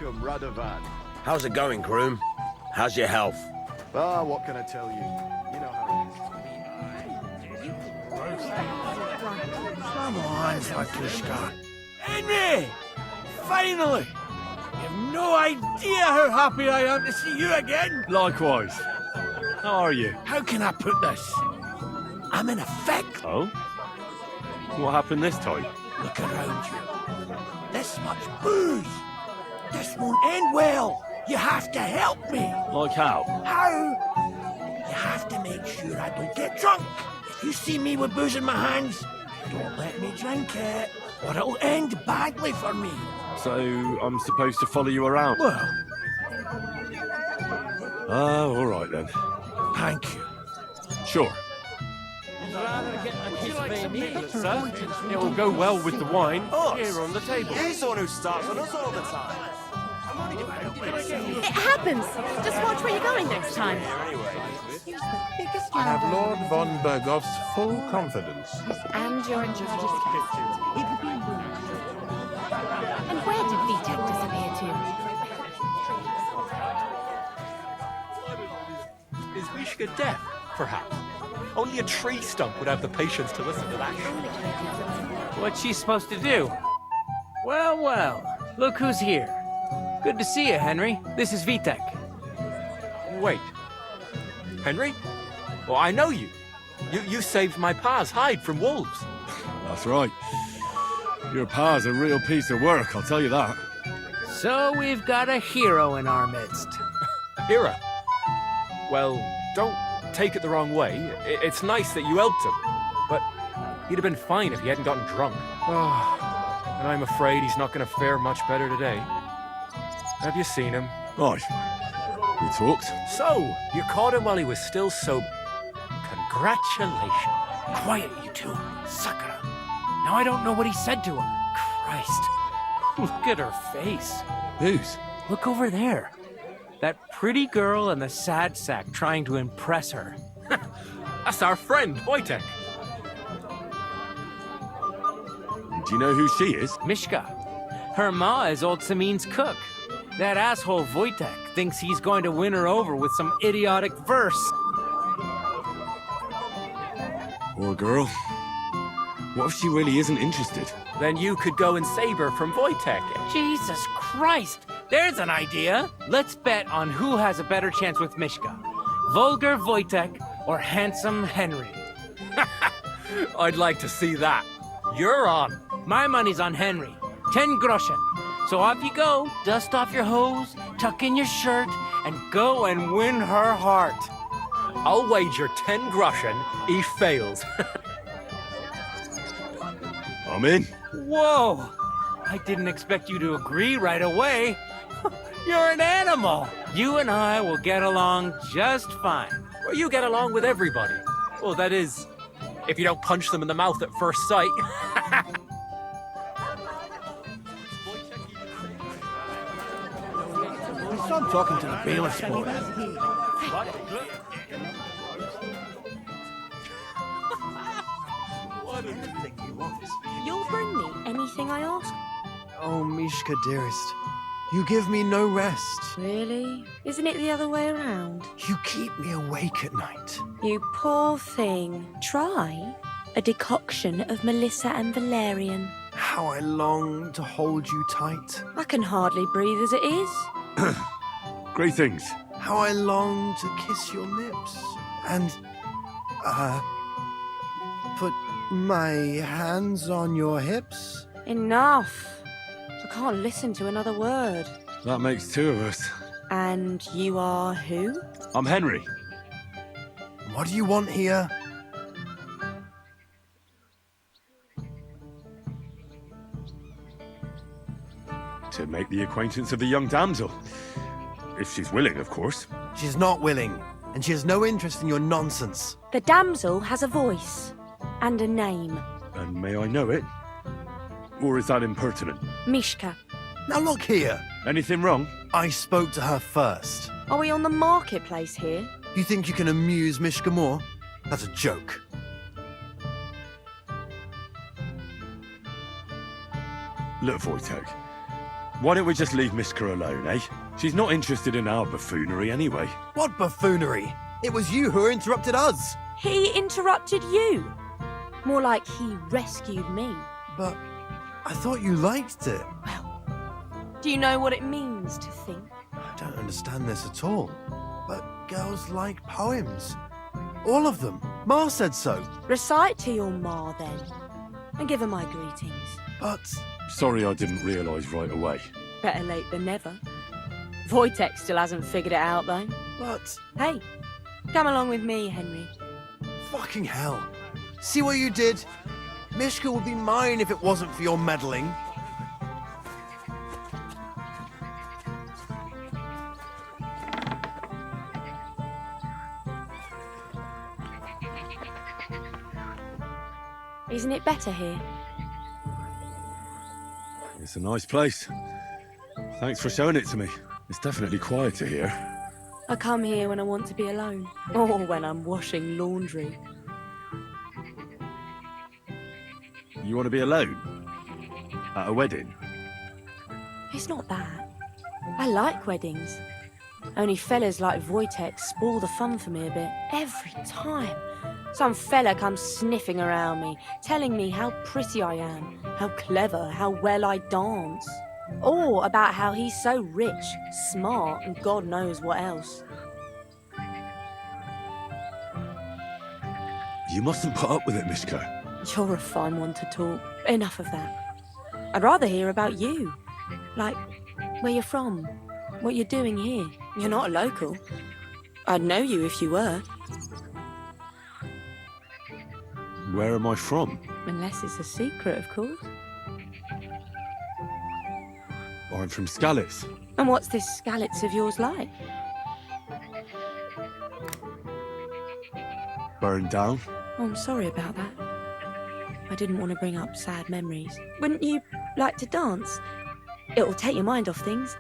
Welcome, Radovan. How's it going, groom? How's your health? Ah, what can I tell you? You know how it is. Come on, Fatushka. Henry! Finally! You've no idea how happy I am to see you again. Likewise. How are you? How can I put this? I'm in effect. Oh? What happened this time? Look around you. This much booze. This won't end well. You have to help me. Like how? How? You have to make sure I don't get drunk. If you see me with booze in my hands, don't let me drink it, or it'll end badly for me. So, I'm supposed to follow you around? Well, Oh, all right then. thank you. Sure. Sir, it will go well with the wine here on the table. He's the one who starts on us all the time. It happens. Just watch where you're going next time. I have Lord von Bergoff's full confidence. And you're in charge of And where did VTech disappear to? Is Mishka deaf, perhaps? Only a tree stump would have the patience to listen to that. What's she supposed to do? Well, well, look who's here. Good to see you, Henry. This is Vitek. Wait. Henry? Well, I know you. You saved my pa's hide from wolves. That's right. Your pa's a real piece of work, I'll tell you that. So we've got a hero in our midst. Hira. Well, don't take it the wrong way. It's nice that you helped him. But he'd have been fine if he hadn't gotten drunk. And I'm afraid he's not going to fare much better today. Have you seen him? Right. We talked. So, you caught him while he was still sober. Congratulations. Quiet, you two. Sakura. Now I don't know what he said to her. Christ. Look at her face. Whose? Look over there. That pretty girl and the sad sack trying to impress her. That's our friend, Wojtek. Do you know who she is? Mishka. Her ma is old Samin's cook. That asshole Wojtek thinks he's going to win her over with some idiotic verse. Poor girl. What if she really isn't interested? Then you could go and save her from Wojtek. Jesus Christ! There's an idea! Let's bet on who has a better chance with Mishka. Vulgar Wojtek or handsome Henry. I'd like to see that. You're on. My money's on Henry. 10 groschen. So off you go, dust off your hose, tuck in your shirt, and go and win her heart. I'll wager 10 groschen he fails. I'm in. Whoa! I didn't expect you to agree right away. You're an animal. You and I will get along just fine. Well, you get along with everybody. Well, that is, if you don't punch them in the mouth at first sight. Stop talking to the bailiff's boy. You'll bring me anything I ask? Oh, Mishka, dearest. You give me no rest. Really? Isn't it the other way around? You keep me awake at night. You poor thing. Try a decoction of Melissa and Valerian. How I long to hold you tight. I can hardly breathe as it is. Greetings. How I long to kiss your lips. And, put my hands on your hips. Enough. I can't listen to another word. That makes two of us. And you are who? I'm Henry. What do you want here? To make the acquaintance of the young damsel. If she's willing, of course. She's not willing, and she has no interest in your nonsense. The damsel has a voice and a name. And may I know it? Or is that impertinent? Mishka. Now look here. Anything wrong? I spoke to her first. Are we on the marketplace here? You think you can amuse Mishka more? That's a joke. Look, Wojtek. Why don't we just leave Mishka alone, eh? She's not interested in our buffoonery anyway. What buffoonery? It was you who interrupted us. He interrupted you. More like he rescued me. But I thought you liked it. Well, do you know what it means to think? I don't understand this at all. But girls like poems. All of them. Ma said so. Recite to your ma then, and give her my greetings. But Sorry I didn't realise right away. Better late than never. Wojtek still hasn't figured it out though. But Hey, come along with me, Henry. fucking hell. See what you did? Mishka would be mine if it wasn't for your meddling. Isn't it better here? It's a nice place. Thanks for showing it to me. It's definitely quieter here. I come here when I want to be alone, or when I'm washing laundry. You want to be alone? At a wedding? It's not that. I like weddings. Only fellas like Wojtek spoil the fun for me a bit. Every time. Some fella comes sniffing around me, telling me how pretty I am, how clever, how well I dance. Or about how he's so rich, smart, and God knows what else. You mustn't put up with it, Mishka. You're a fine one to talk. Enough of that. I'd rather hear about you. Like, where you're from, what you're doing here. You're not a local. I'd know you if you were. Where am I from? Unless it's a secret, of course. I'm from Skalitz. And what's this Skalitz of yours like? Burned down. Oh, I'm sorry about that. I didn't want to bring up sad memories. Wouldn't you like to dance? It'll take your mind off things.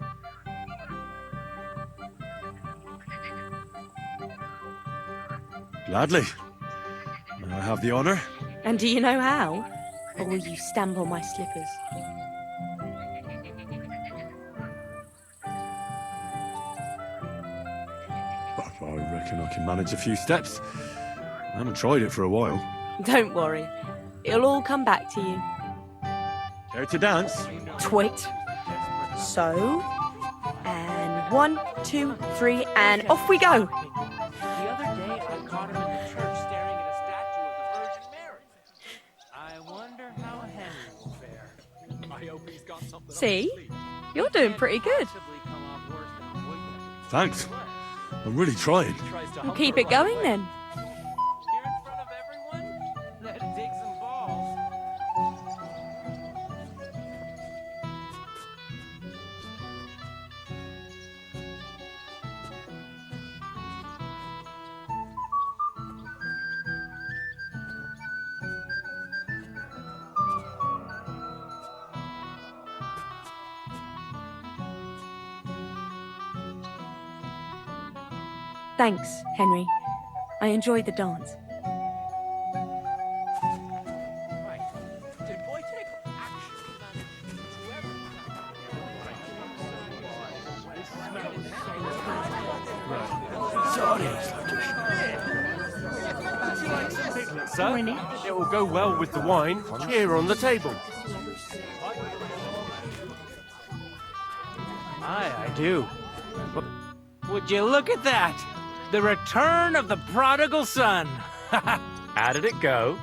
Gladly. May I have the honour? And do you know how? Or will you stamp on my slippers? I reckon I can manage a few steps. I haven't tried it for a while. Don't worry. It'll all come back to you. Care to dance? Twit. So, and 1, 2, 3, and off we go. The other day, I caught him in the church staring at a statue of the Virgin Mary. I wonder how Henry will fare. I hope he's got something. See? You're doing pretty good. Possibly come off worse than Wojtek. Thanks. I'm really trying. We'll keep it going then. Here in front of everyone? That'd take some balls. Thanks, Henry. I enjoyed the dance. Did Wojtek actually Sir, it will go well with the wine. Cheer on the table. Aye, I do. Would you look at that? The return of the prodigal son. How did it go?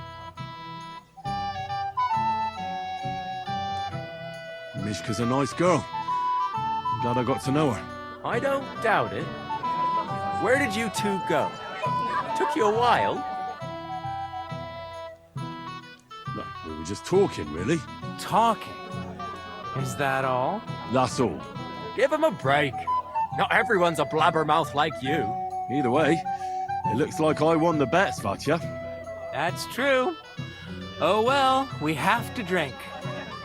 Mishka's a nice girl. I'm glad I got to know her. I don't doubt it. Where did you two go? Took you a while. No, we were just talking, really. Talking. Is that all? That's all. Give him a break. Not everyone's a blabbermouth like you. Either way, it looks like I won the bet, Svatya. That's true. Oh well, we have to drink.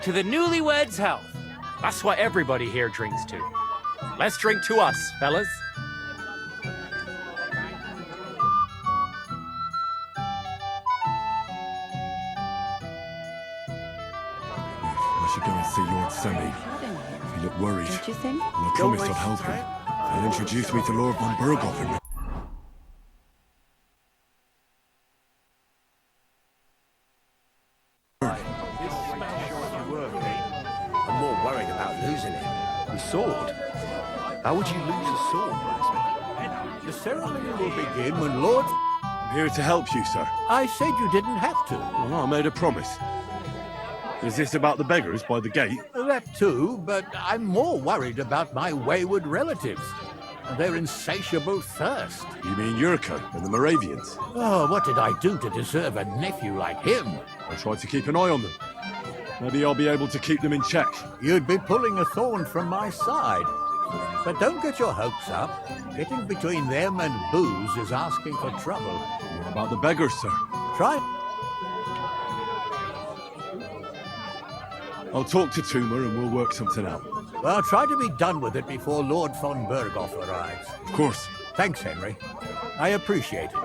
To the newlyweds' health. That's what everybody here drinks to. Let's drink to us, fellas. I should go and see Lord Semi. He looked worried, Don't you think? and I promised I'd help him. He'll introduce me to Lord von Berghoff and... I'm more worried about losing it. The sword? How would you lose a sword, Ryzen? The ceremony will begin when Lord... I'm here to help you, sir. I said you didn't have to. Well, I made a promise. Is this about the beggars by the gate? That too, but I'm more worried about my wayward relatives. Their insatiable thirst. You mean Yurko and the Moravians? Oh, what did I do to deserve a nephew like him? I'll try to keep an eye on them. Maybe I'll be able to keep them in check. You'd be pulling a thorn from my side. But don't get your hopes up. Getting between them and booze is asking for trouble. What about the beggars, sir? Try... I'll talk to Tuma and we'll work something out. Well, try to be done with it before Lord von Berghoff arrives. Of course. Thanks, Henry. I appreciate it.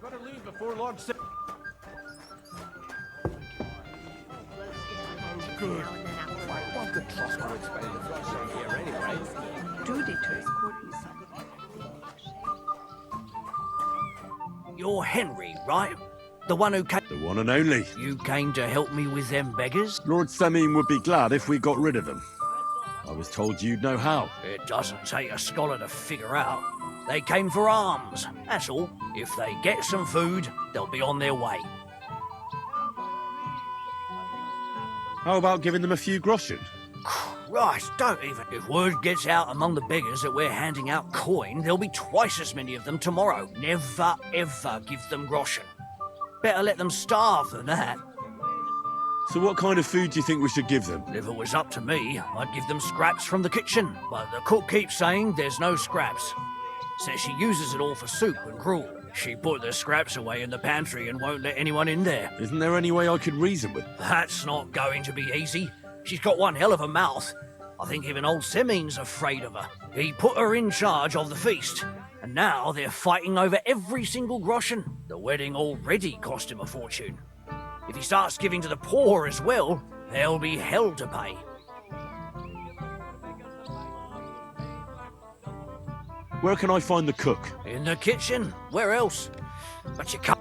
Better leave before Lord Sa- Good. One could trust how it's better to flush on here anyway. Duty to escort you some. You're Henry, right? The one who came... The one and only. You came to help me with them beggars? Lord Semine would be glad if we got rid of them. I was told you'd know how. It doesn't take a scholar to figure out. They came for alms, that's all. If they get some food, they'll be on their way. How about giving them a few groschen? Christ, don't even. If word gets out among the beggars that we're handing out coin, there'll be twice as many of them tomorrow. Never, ever give them groschen. Better let them starve than that. So what kind of food do you think we should give them? If it was up to me, I'd give them scraps from the kitchen. But the cook keeps saying there's no scraps. Says she uses it all for soup and gruel. She put the scraps away in the pantry and won't let anyone in there. Isn't there any way I could reason with? That's not going to be easy. She's got one hell of a mouth. I think even old Semine's afraid of her. He put her in charge of the feast, and now they're fighting over every single groschen. The wedding already cost him a fortune. If he starts giving to the poor as well, there'll be hell to pay. Where can I find the cook? In the kitchen. Where else? But you can't...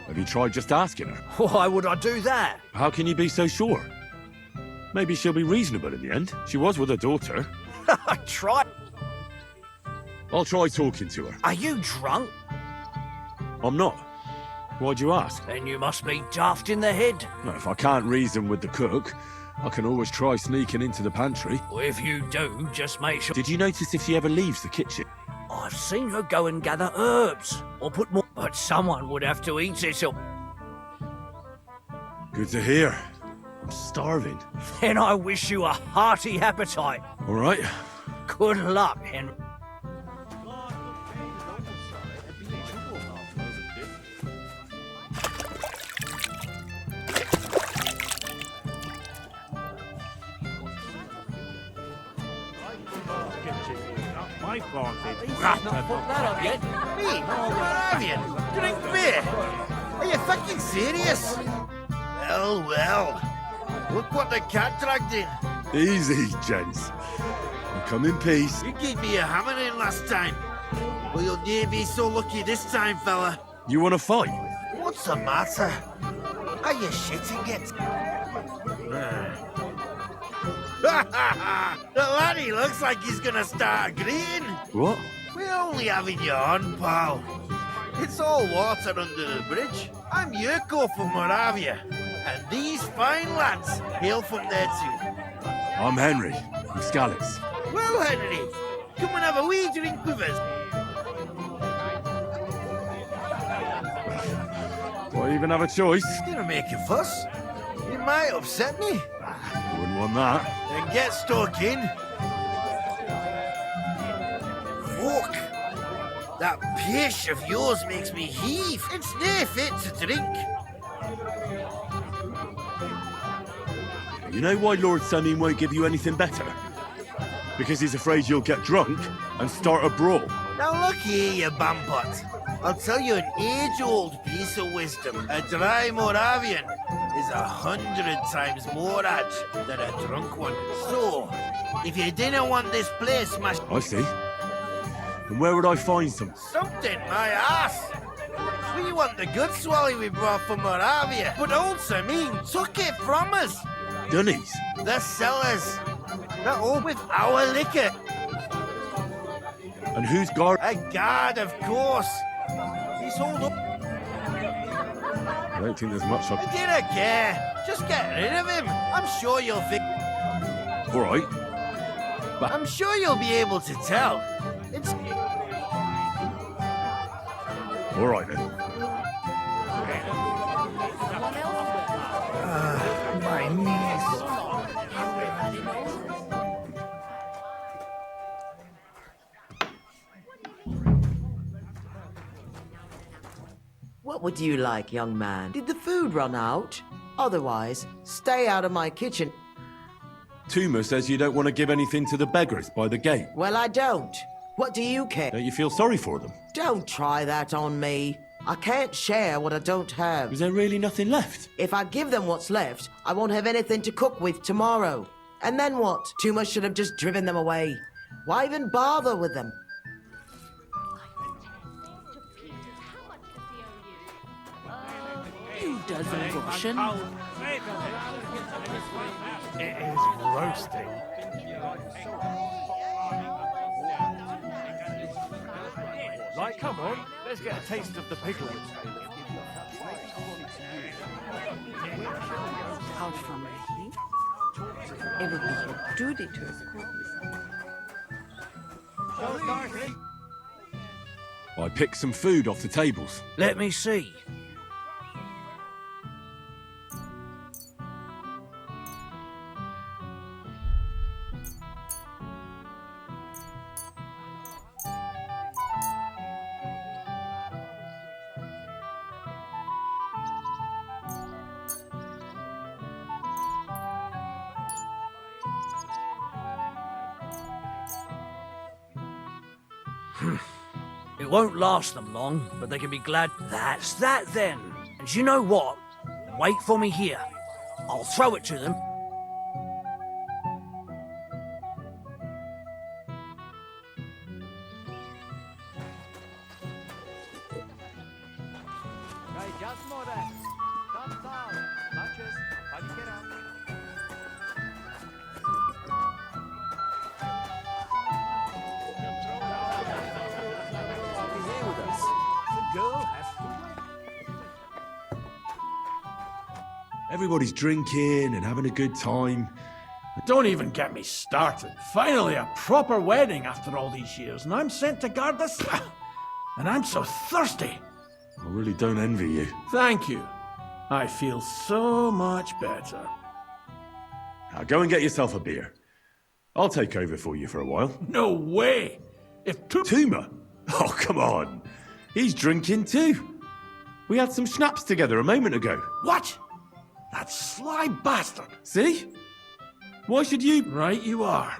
Have you tried just asking her? Why would I do that? How can you be so sure? Maybe she'll be reasonable in the end. She was with her daughter. I tried. I'll try talking to her. Are you drunk? I'm not. Why'd you ask? Then you must be daft in the head. No, if I can't reason with the cook, I can always try sneaking into the pantry. Well, if you do, just make sure... Did you notice if she ever leaves the kitchen? I've seen her go and gather herbs, or put more... But someone would have to eat it, or... Good to hear. I'm starving. Then I wish you a hearty appetite. All right. Good luck, Henry. My fault. Not put that up yet. Me? Where have you? Drink beer? Are you fucking serious? Well, well. Look what the cat dragged in. Easy, gents. I'll come in peace. You gave me a hammering last time. Well, you'll near be so lucky this time, fella. You want to fight? What's the matter? Are you shitting it? The laddie looks like he's gonna start agreeing. What? We're only having you on, pal. It's all water under the bridge. I'm Yurko from Moravia, and these fine lads hail from there too. I'm Henry, from Skalitz. Well, Henry, come and have a wee drink with us. Do I even have a choice? Didn't make a fuss. You might upset me. Wouldn't want that. Then get stuck in. Fuck. That pish of yours makes me heave. It's nae fit to drink. You know why Lord Sunny won't give you anything better? Because he's afraid you'll get drunk and start a brawl. Now look here, you bampot. I'll tell you an age-old piece of wisdom. A dry Moravian is 100 times more raj than a drunk one. So, if you didn't want this place smashed... I see. And where would I find some? Something, my ass! We want the good swally we brought from Moravia, but old Samin took it from us. Dunnies? The cellars. They're all with our liquor. And who's guard? A guard, of course. He's holed up. I don't think there's much I didn't care. Just get rid of him. I'm sure you'll fix... All right. But I'm sure you'll be able to tell. It's... all right then. My knees. What would you like, young man? Did the food run out? Otherwise, stay out of my kitchen. Tuma says you don't want to give anything to the beggars by the gate. Well, I don't. What do you care? Don't you feel sorry for them? Don't try that on me. I can't share what I don't have. Is there really nothing left? If I give them what's left, I won't have anything to cook with tomorrow. And then what? Tuma should have just driven them away. Why even bother with them? You dozen Russian. It is roasting. Like, come on, let's get a taste of the pickles. Out from here. It would be your duty to escort me. I picked some food off the tables. Let me see. It won't last them long, but they can be glad that's that then. And you know what? Wait for me here. I'll throw it to them. Everybody's drinking and having a good time. Don't even get me started. Finally, a proper wedding after all these years, and I'm sent to guard this. And I'm so thirsty. I really don't envy you. Thank you. I feel so much better. Now go and get yourself a beer. I'll take over for you for a while. No way! If Tuma? Oh, come on. He's drinking too. We had some schnapps together a moment ago. What? That sly bastard! See? Why should you? Right you are.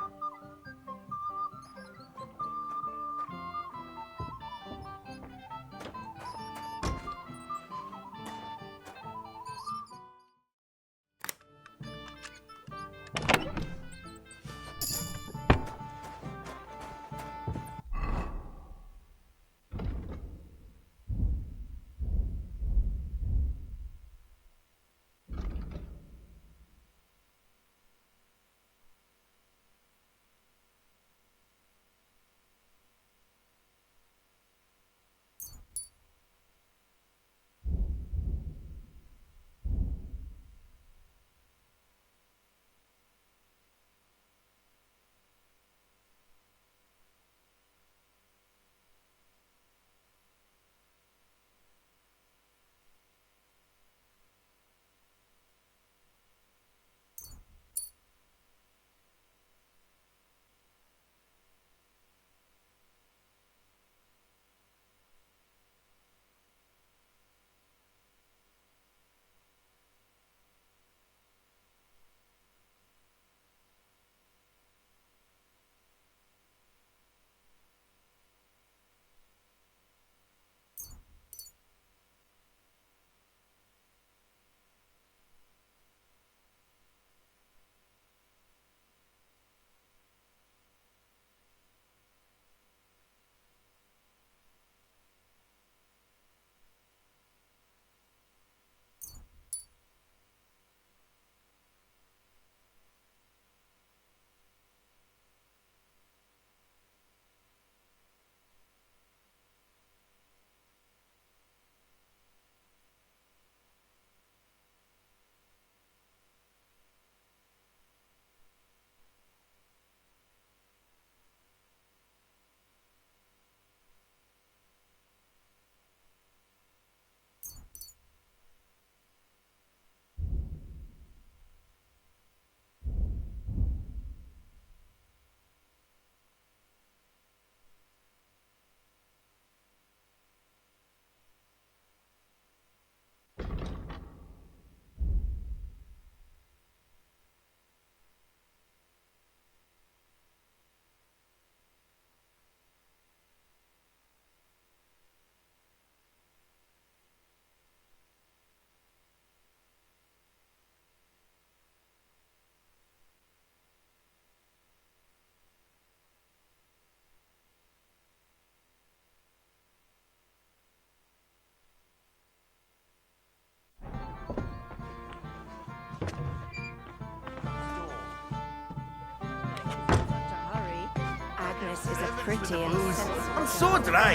Aorus is a pretty and sensible... I'm so dry.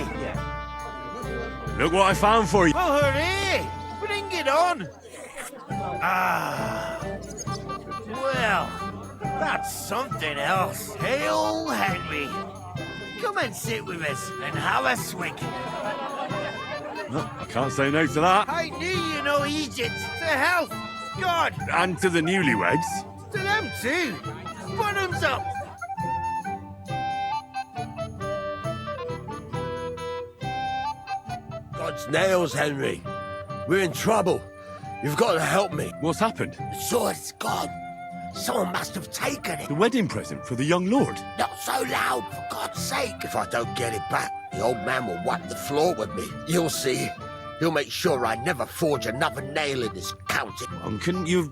Look what I found for you. Well, hooray! Bring it on! Ah. Well, that's something else. Hail Henry. Come and sit with us and have a swig. Well, I can't say no to that. I knew you know Egypt. To health. God. And to the newlyweds. To them too. Bottoms up. God's nails, Henry. We're in trouble. You've got to help me. What's happened? The sword's gone. Someone must have taken it. The wedding present for the young lord? Not so loud, for God's sake. If I don't get it back, the old man will wipe the floor with me. You'll see. He'll make sure I never forge another nail in this county. Couldn't you have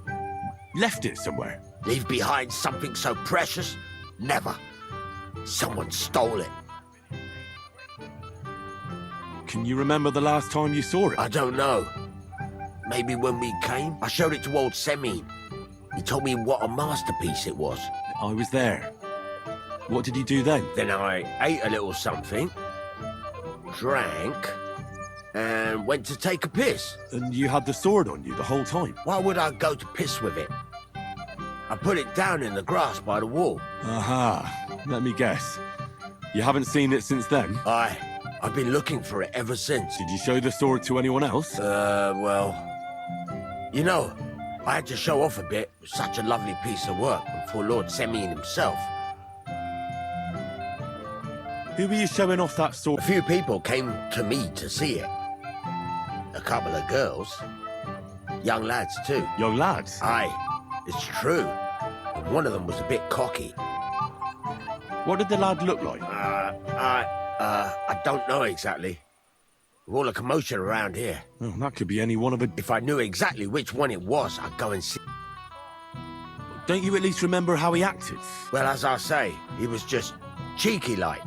left it somewhere? Leave behind something so precious? Never. Someone stole it. Can you remember the last time you saw it? I don't know. Maybe when we came? I showed it to old Semine. He told me what a masterpiece it was. I was there. What did he do then? Then I ate a little something, drank, and went to take a piss. And you had the sword on you the whole time? Why would I go to piss with it? I put it down in the grass by the wall. Aha. Let me guess. You haven't seen it since then? I've been looking for it ever since. Did you show the sword to anyone else? Well... You know, I had to show off a bit. It was such a lovely piece of work for Lord Semine himself. Who were you showing off that sword? A few people came to me to see it. A couple of girls. Young lads, too. Young lads? Aye, it's true. And one of them was a bit cocky. What did the lad look like? I don't know exactly. With all the commotion around here. Oh, that could be any one of a... If I knew exactly which one it was, I'd go and see. Don't you at least remember how he acted? Well, as I say, he was just cheeky-like.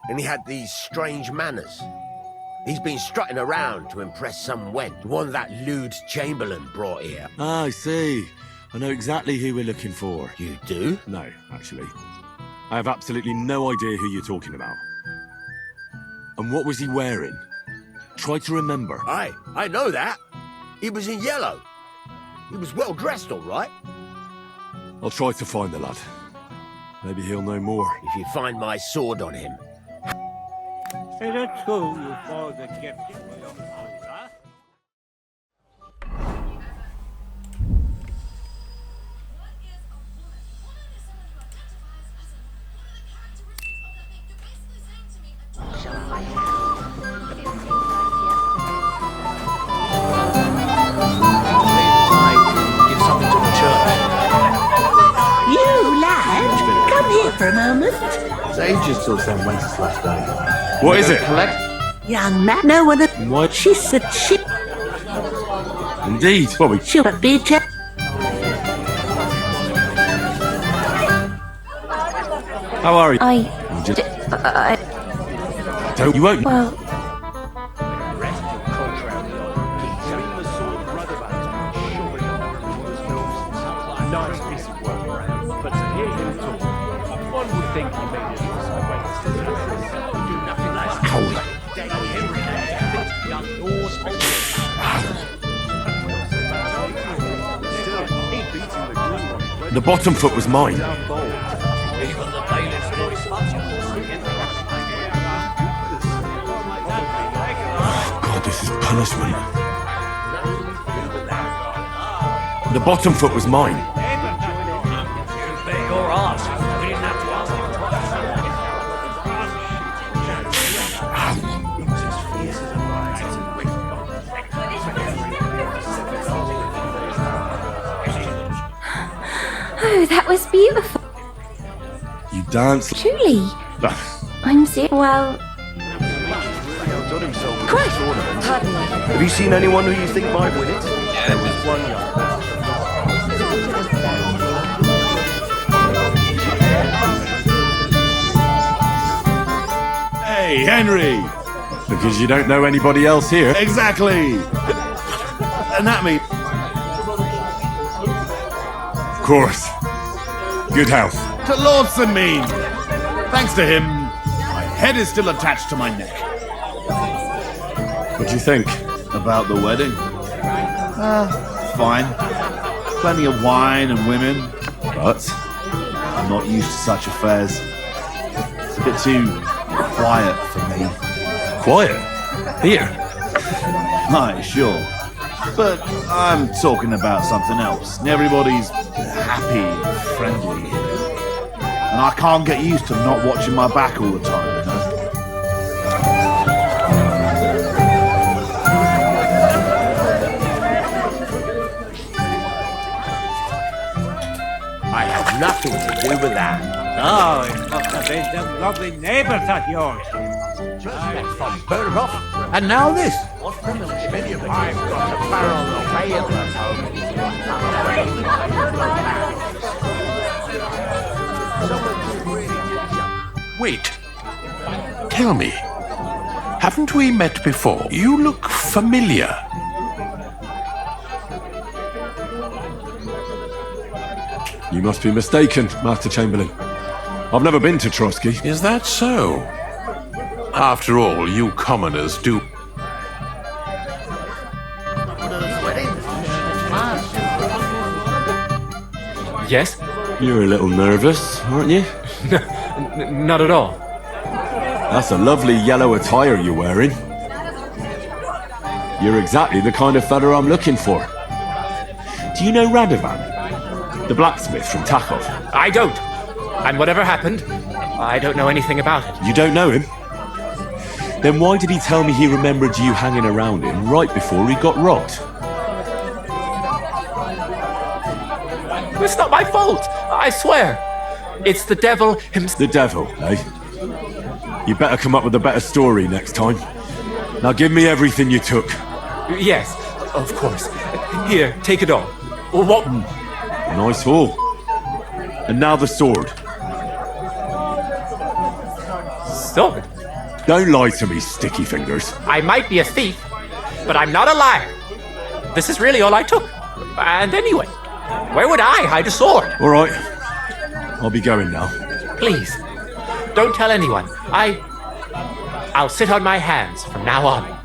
And he had these strange manners. He's been strutting around to impress some wench, the one that lewd Chamberlain brought here. Ah, I see. I know exactly who we're looking for. You do? No, actually. I have absolutely no idea who you're talking about. And what was he wearing? Try to remember. Aye, I know that. He was in yellow. He was well dressed, all right. I'll try to find the lad. Maybe he'll know more. If you find my sword on him. For a moment. It's ages till St. Wenceslas Day. What is it? Young man, no one... What? She said she... Indeed. What we... She'll be... How are you? I... Just... Don't... You won't... Well... Nice piece of work, but to hear him talk, one would think he made it do nothing like The bottom foot was mine. God, this is punishment. The bottom foot was mine. Your ass. We didn't have to ask Oh, that was beautiful. You danced... Truly. I'm sick. Well... Quick! Pardon me. Have you seen anyone who you think might win it? There was one young man. Hey, Henry! Because you don't know anybody else here. Exactly! And that means... Of course. Good health. To Lord Semine! Thanks to him, my head is still attached to my neck. What do you think? About the wedding? Fine. Plenty of wine and women, but I'm not used to such affairs. It's a bit too quiet for me. Quiet? Here? Aye, sure. But I'm talking about something else. Everybody's happy and friendly here. And I can't get used to not watching my back all the time, you know? I had nothing to do with that. Oh, it must have been them lovely neighbours of yours. From Burgos, and now this. I've got a barrel of ale at home. Wait. Tell me. Haven't we met before? You look familiar. You must be mistaken, Master Chamberlain. I've never been to Trotsky. Is that so? After all, you commoners do. Yes? You're a little nervous, aren't you? Not at all. That's a lovely yellow attire you're wearing. You're exactly the kind of fella I'm looking for. Do you know Radovan? The blacksmith from Takov? I don't. And whatever happened, I don't know anything about it. You don't know him? Then why did he tell me he remembered you hanging around him right before he got robbed? It's not my fault, I swear. It's the devil himself. The devil, eh? You better come up with a better story next time. Now give me everything you took. Yes, of course. Here, take it all. What? Nice haul. And now the sword. Sword? Don't lie to me, sticky fingers. I might be a thief, but I'm not a liar. This is really all I took. And anyway, where would I hide a sword? All right. I'll be going now. Please, don't tell anyone. I'll sit on my hands from now on.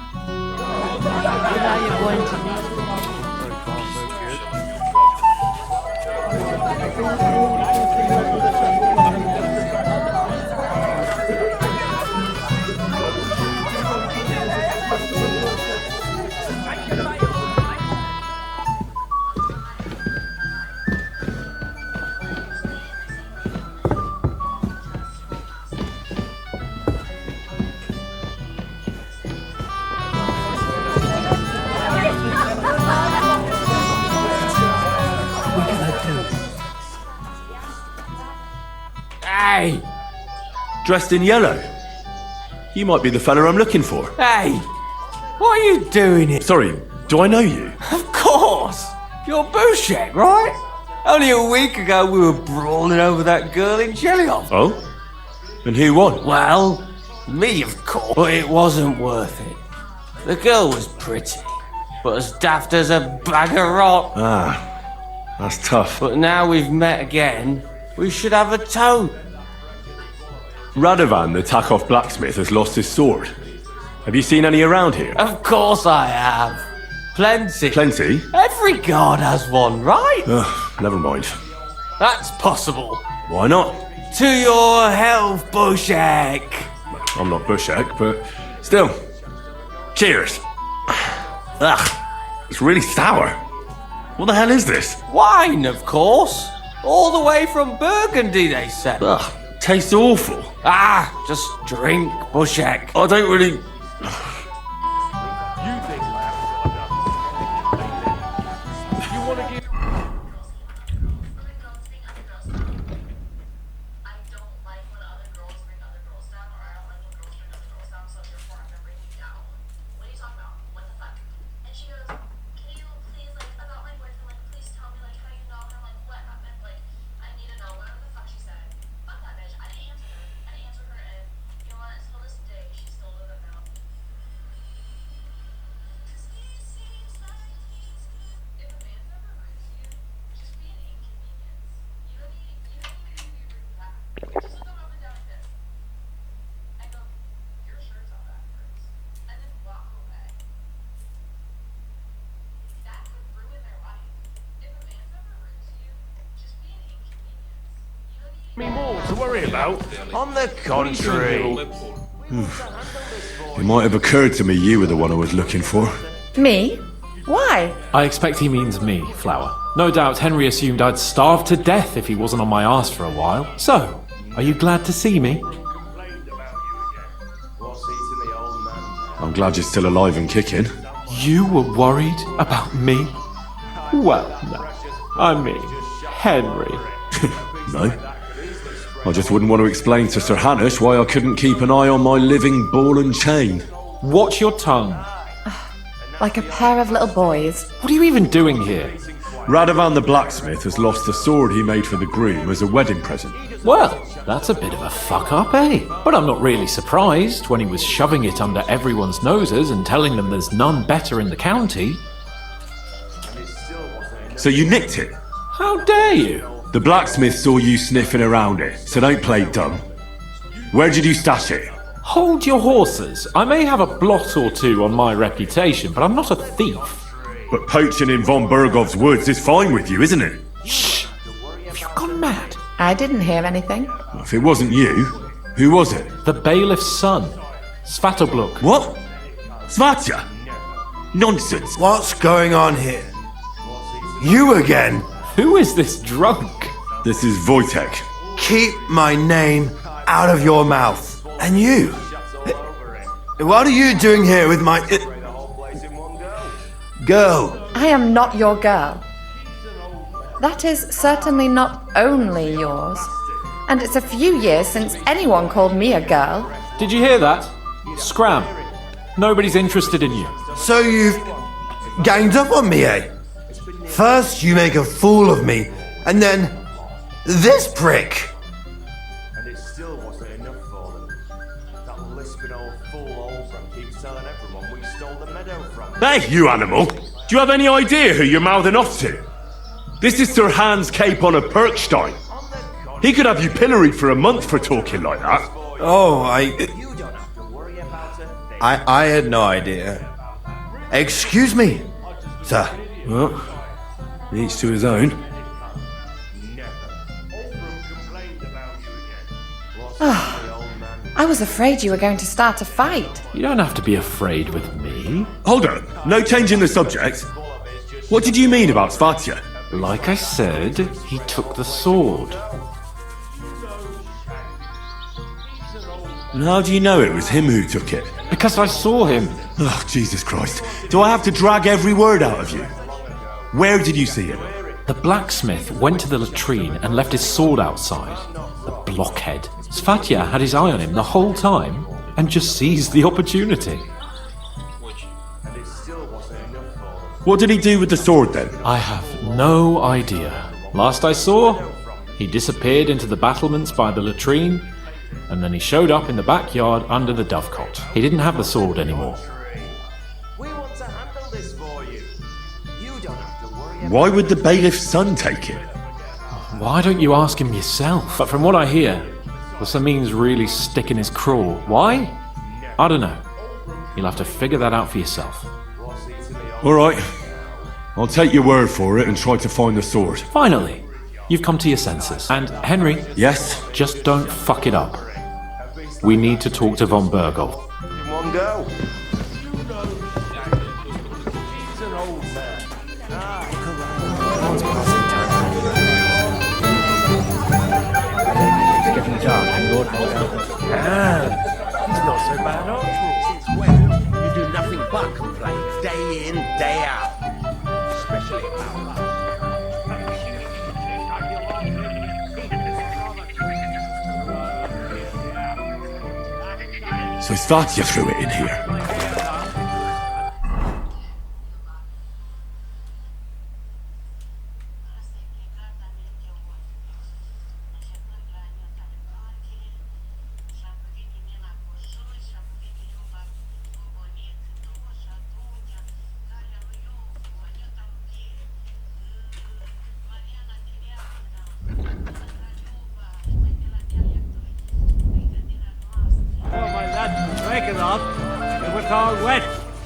Hey! Dressed in yellow. You might be the fella I'm looking for. Hey! What are you doing here? Sorry, do I know you? Of course! You're Bouchek, right? Only a week ago we were brawling over that girl in Chelyov. Oh? And who won? Well, me of course. But it wasn't worth it. The girl was pretty, but as daft as a bag of rot. Ah, that's tough. But now we've met again, we should have a toast. Radovan, the Takov blacksmith, has lost his sword. Have you seen any around here? Of course I have. Plenty. Plenty? Every guard has one, right? Ugh, never mind. That's possible. Why not? To your health, Bouchek. I'm not Bouchek, but still. Cheers. Ugh, it's really sour. What the hell is this? Wine, of course. All the way from Burgundy, they said. Ugh, tastes awful. Ah, just drink, Bouchek. I don't really... Me more to worry about. On the contrary. It might have occurred to me you were the one I was looking for. Me? Why? I expect he means me, Flower. No doubt Henry assumed I'd starve to death if he wasn't on my arse for a while. So, are you glad to see me? I'm glad you're still alive and kicking. You were worried about me? Well, no. I mean, Henry. No. I just wouldn't want to explain to Sir Hanush why I couldn't keep an eye on my living ball and chain. Watch your tongue. Like a pair of little boys. What are you even doing here? Radovan the blacksmith has lost the sword he made for the groom as a wedding present. Well, that's a bit of a fuck up, eh? But I'm not really surprised when he was shoving it under everyone's noses and telling them there's none better in the county. So you nicked it? How dare you? The blacksmith saw you sniffing around it, so don't play dumb. Where did you stash it? Hold your horses. I may have a blot or two on my reputation, but I'm not a thief. But poaching in von Bergov's woods is fine with you, isn't it? Shh! Have you gone mad? I didn't hear anything. If it wasn't you, who was it? The bailiff's son, Svatobluk. What? Svatya? Nonsense. What's going on here? You again? Who is this drunk? This is Wojtek. Keep my name out of your mouth. And you? What are you doing here with my... girl? I am not your girl. That is certainly not only yours. And it's a few years since anyone called me a girl. Did you hear that? Scram. Nobody's interested in you. So you've ganged up on me, eh? First you make a fool of me, and then this prick. And it still wasn't enough for them. That lisping old fool Olbram keeps telling everyone we stole the meadow from him. Hey, you animal! Do you have any idea who you're mouthing off to? This is Sir Hans Cape on a Perkstein. He could have you pilloried for a month for talking like that. Oh, I had no idea. Excuse me, sir. Well, each to his own. I was afraid you were going to start a fight. You don't have to be afraid with me. Hold on, no changing the subject. What did you mean about Svatya? Like I said, he took the sword. And how do you know it was him who took it? Because I saw him. Oh, Jesus Christ. Do I have to drag every word out of you? Where did you see him? The blacksmith went to the latrine and left his sword outside. The blockhead. Svatya had his eye on him the whole time and just seized the opportunity. What did he do with the sword then? I have no idea. Last I saw, he disappeared into the battlements by the latrine, and then he showed up in the backyard under the dovecot. He didn't have the sword anymore. Why would the bailiff's son take it? Why don't you ask him yourself? But from what I hear, the Sameen's really sticking his craw. Why? I don't know. You'll have to figure that out for yourself. All right. I'll take your word for it and try to find the sword. Finally, you've come to your senses. And Henry... Yes? Just don't fuck it up. We need to talk to von Bergov. In one go. He's not so bad after all. You do nothing but complain, day in, day out. Especially about So Svatya threw it in here.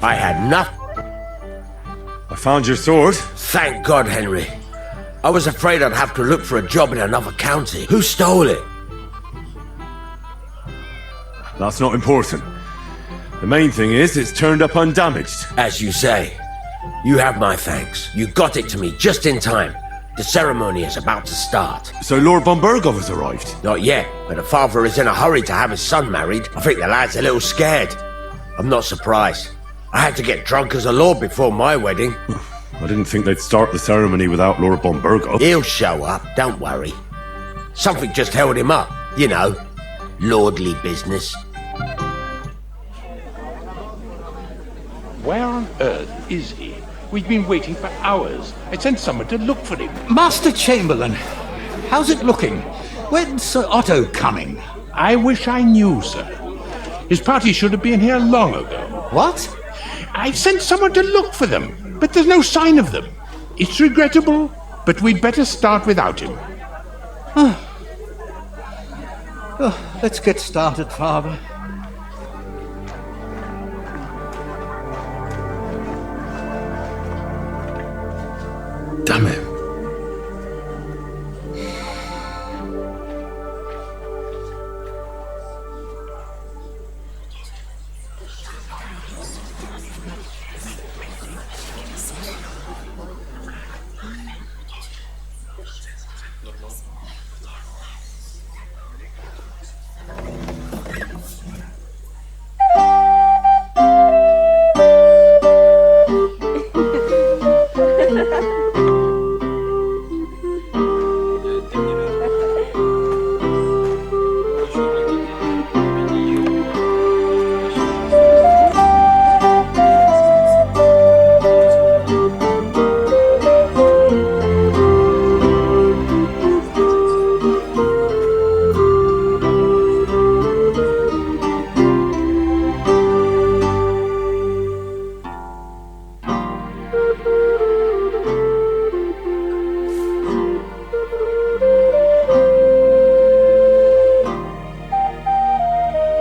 I had nothing. I found your sword. Thank God, Henry. I was afraid I'd have to look for a job in another county. Who stole it? That's not important. The main thing is it's turned up undamaged. As you say. You have my thanks. You got it to me just in time. The ceremony is about to start. So Lord von Burgov has arrived? Not yet, but the father is in a hurry to have his son married. I think the lad's a little scared. I'm not surprised. I had to get drunk as a lord before my wedding. I didn't think they'd start the ceremony without Lord von Burgov. He'll show up, don't worry. Something just held him up, you know. Lordly business. Where on earth is he? We've been waiting for hours. I sent someone to look for him. Master Chamberlain, how's it looking? When's Sir Otto coming? I wish I knew, sir. His party should have been here long ago. What? I've sent someone to look for them, but there's no sign of them. It's regrettable, but we'd better start without him. Let's get started, Father. Damn it.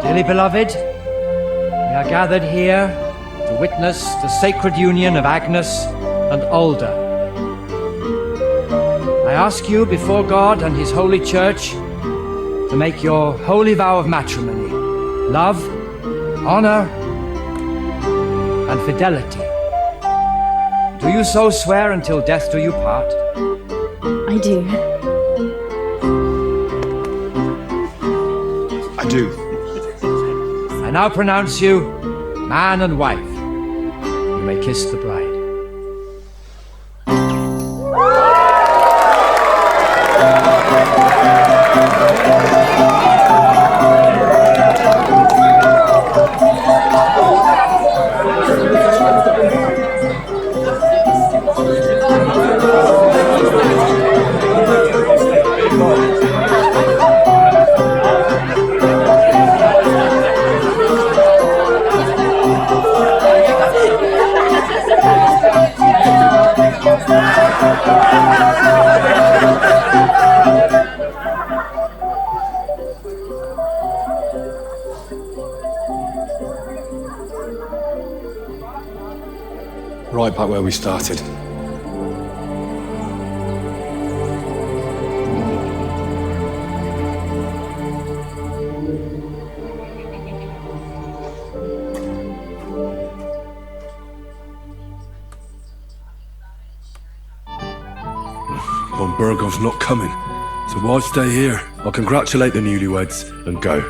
Dearly beloved, we are gathered here to witness the sacred union of Agnes and Alda. I ask you before God and His holy church to make your holy vow of matrimony, love, honor, and fidelity. Do you so swear until death do you part? I do. I do. I now pronounce you man and wife. You may kiss the bride. Right back where we started. Von Burgov's not coming, so why stay here? I'll congratulate the newlyweds and go.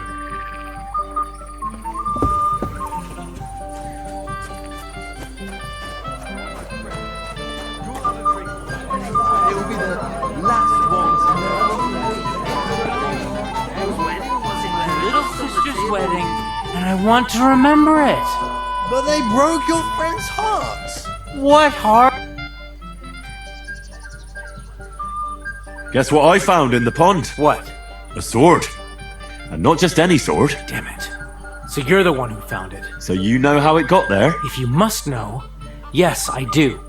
I want to remember it. But they broke your friend's hearts. What heart? Guess what I found in the pond? What? A sword. And not just any sword. Damn it. So you're the one who found it. So you know how it got there? If you must know, yes, I do.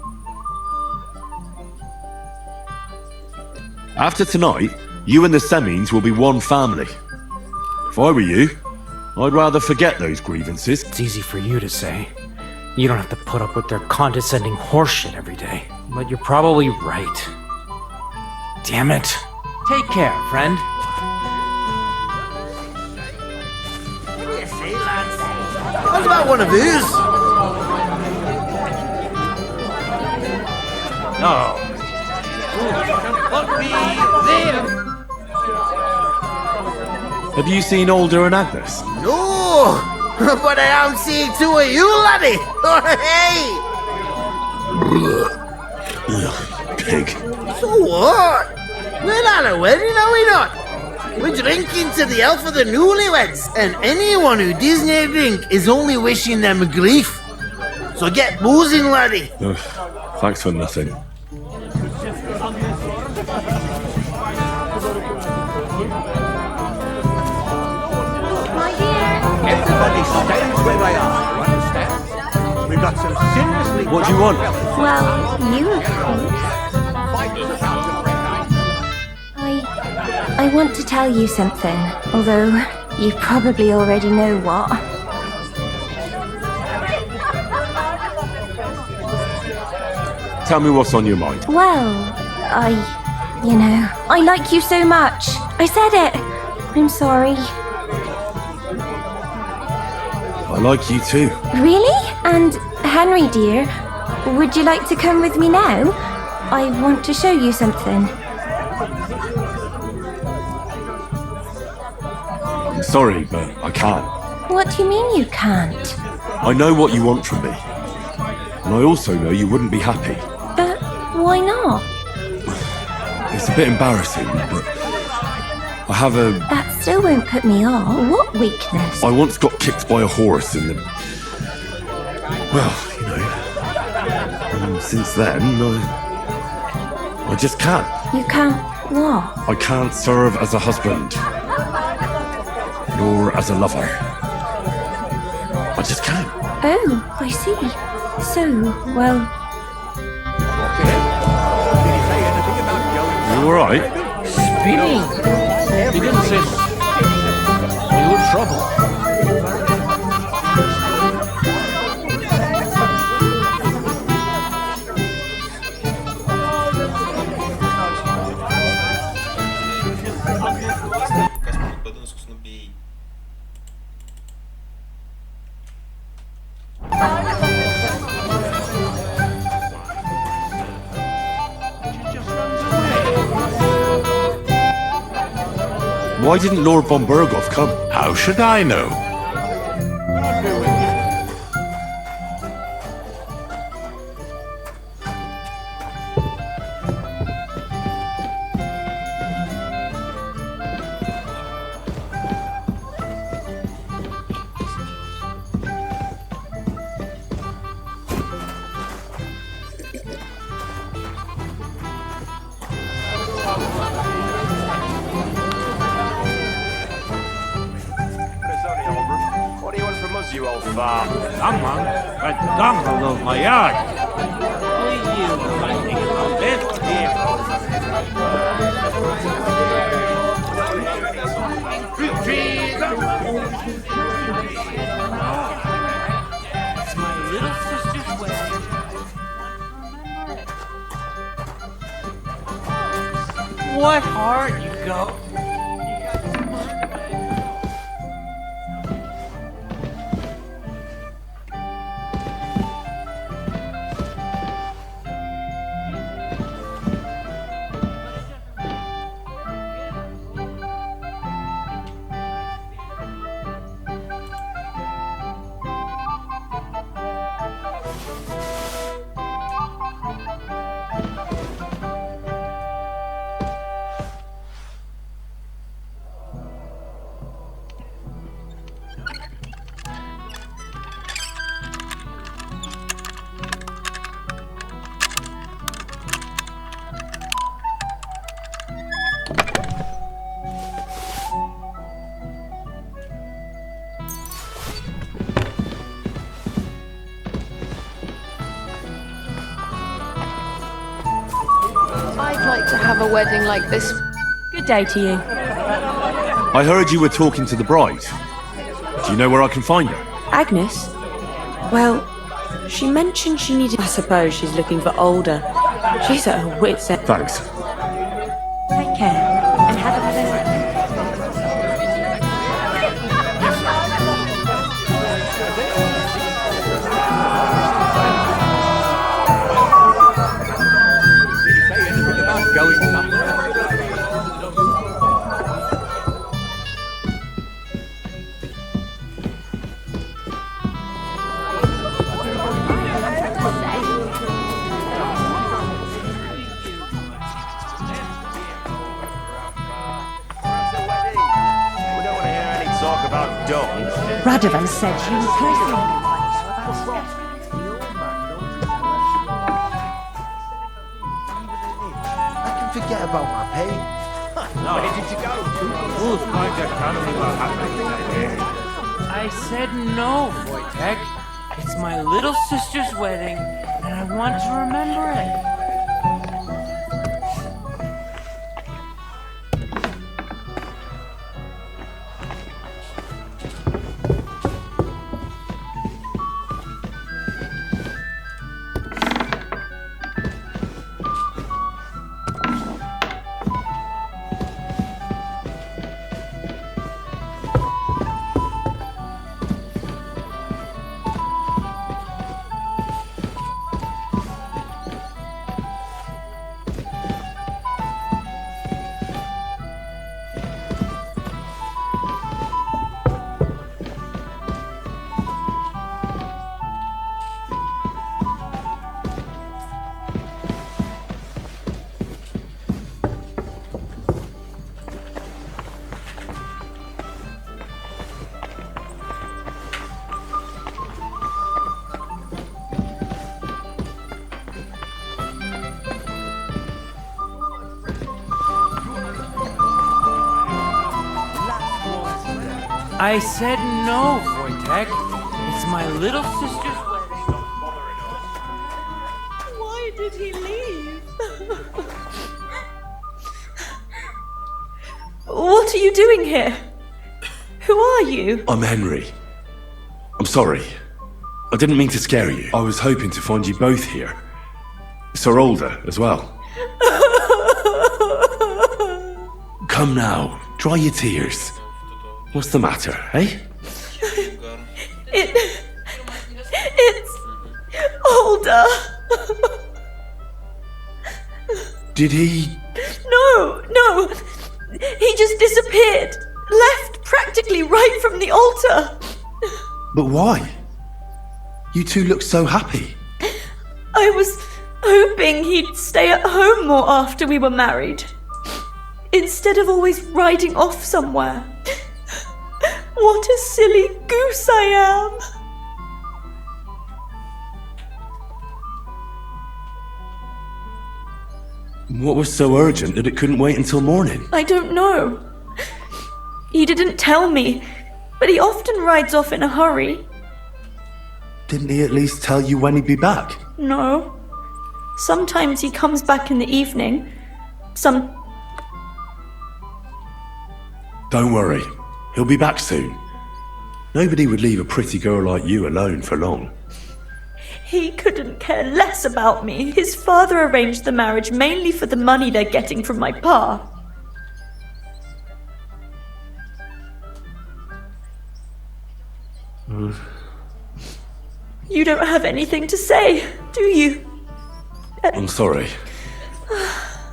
After tonight, you and the Semines will be one family. If I were you, I'd rather forget those grievances. It's easy for you to say. You don't have to put up with their condescending horseshit every day. But you're probably right. Damn it. Take care, friend. How's about one of these? No. Put me there. Have you seen Alder and Agnes? No, but I am seeing two of you, laddie. Hey. Pig. So what? We're not a wedding, are we not? We're drinking to the health of the newlyweds, and anyone who doesn't drink is only wishing them grief. So get boozing, laddie. Ugh, thanks for nothing. Everybody stands where they are, you understand? We've got some seriously... What do you want? Well, you, of course. I want to tell you something, although you probably already know what. Tell me what's on your mind. Well, I like you so much. I said it. I'm sorry. I like you too. Really? And Henry, dear, would you like to come with me now? I want to show you something. I'm sorry, but I can't. What do you mean you can't? I know what you want from me. And I also know you wouldn't be happy. But why not? It's a bit embarrassing, but I have a... That still won't put me off. What weakness? I once got kicked by a horse in the... Well, you know... And since then, I just can't. You can't what? I can't serve as a husband. Nor as a lover. I just can't. Oh, I see. So, well... You alright? Spinning. He didn't say... You in trouble. Why didn't Lord von Berghoff come? How should I know? What do you want from us, you old fart? Come on, but don't all over my yard. What are you finding about this here? It's my little sister's wedding. What hard you go? I'd like to have a wedding like this. Good day to you. I heard you were talking to the bride. Do you know where I can find her? Agnes? Well, she mentioned she needed... I suppose she's looking for older. She's at her wit's end. Thanks. have a pleasant Radovan said she was personally I can forget about my pain. Where did you go? Who's going to tell me what happened today? I said no, Wojtek. It's my little sister's wedding, and I want to remember it. I said no, Wojtek. It's my little sister's wedding. Why did he leave? What are you doing here? Who are you? I'm Henry. I'm sorry. I didn't mean to scare you. I was hoping to find you both here. Sir Alder as well. Come now, dry your tears. What's the matter, eh? It's Alder. Did he... No. He just disappeared. Left practically right from the altar. But why? You two look so happy. I was hoping he'd stay at home more after we were married. Instead of always riding off somewhere. What a silly goose I am. What was so urgent that it couldn't wait until morning? I don't know. He didn't tell me, but he often rides off in a hurry. Didn't he at least tell you when he'd be back? No. Sometimes he comes back in the evening. Don't worry. He'll be back soon. Nobody would leave a pretty girl like you alone for long. He couldn't care less about me. His father arranged the marriage mainly for the money they're getting from my pa. You don't have anything to say, do you? I'm sorry.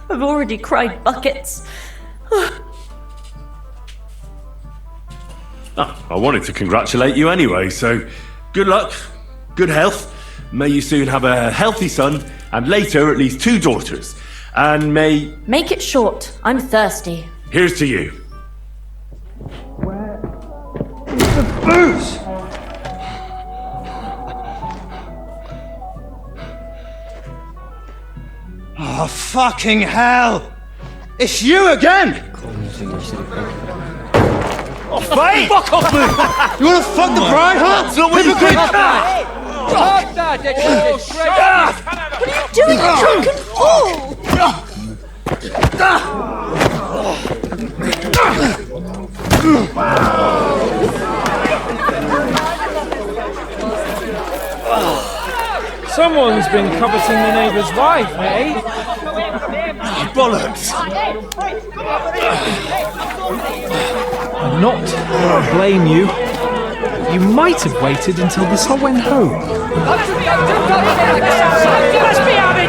I've already cried buckets. I wanted to congratulate you anyway, so good luck, good health. May you soon have a healthy son, and later at least 2 daughters. And may... Make it short. I'm thirsty. Here's to you. The booze! Oh, fucking hell! It's you again! Oh, Faye! Fuck off, move! You wanna fuck the bride, huh? It's not what you Hypocrite! think! What are you doing, you drunken fool? Someone's been coveting the neighbour's wife, eh? Bollocks! I'm not going to blame you. You might have waited until this all went home. Let's be having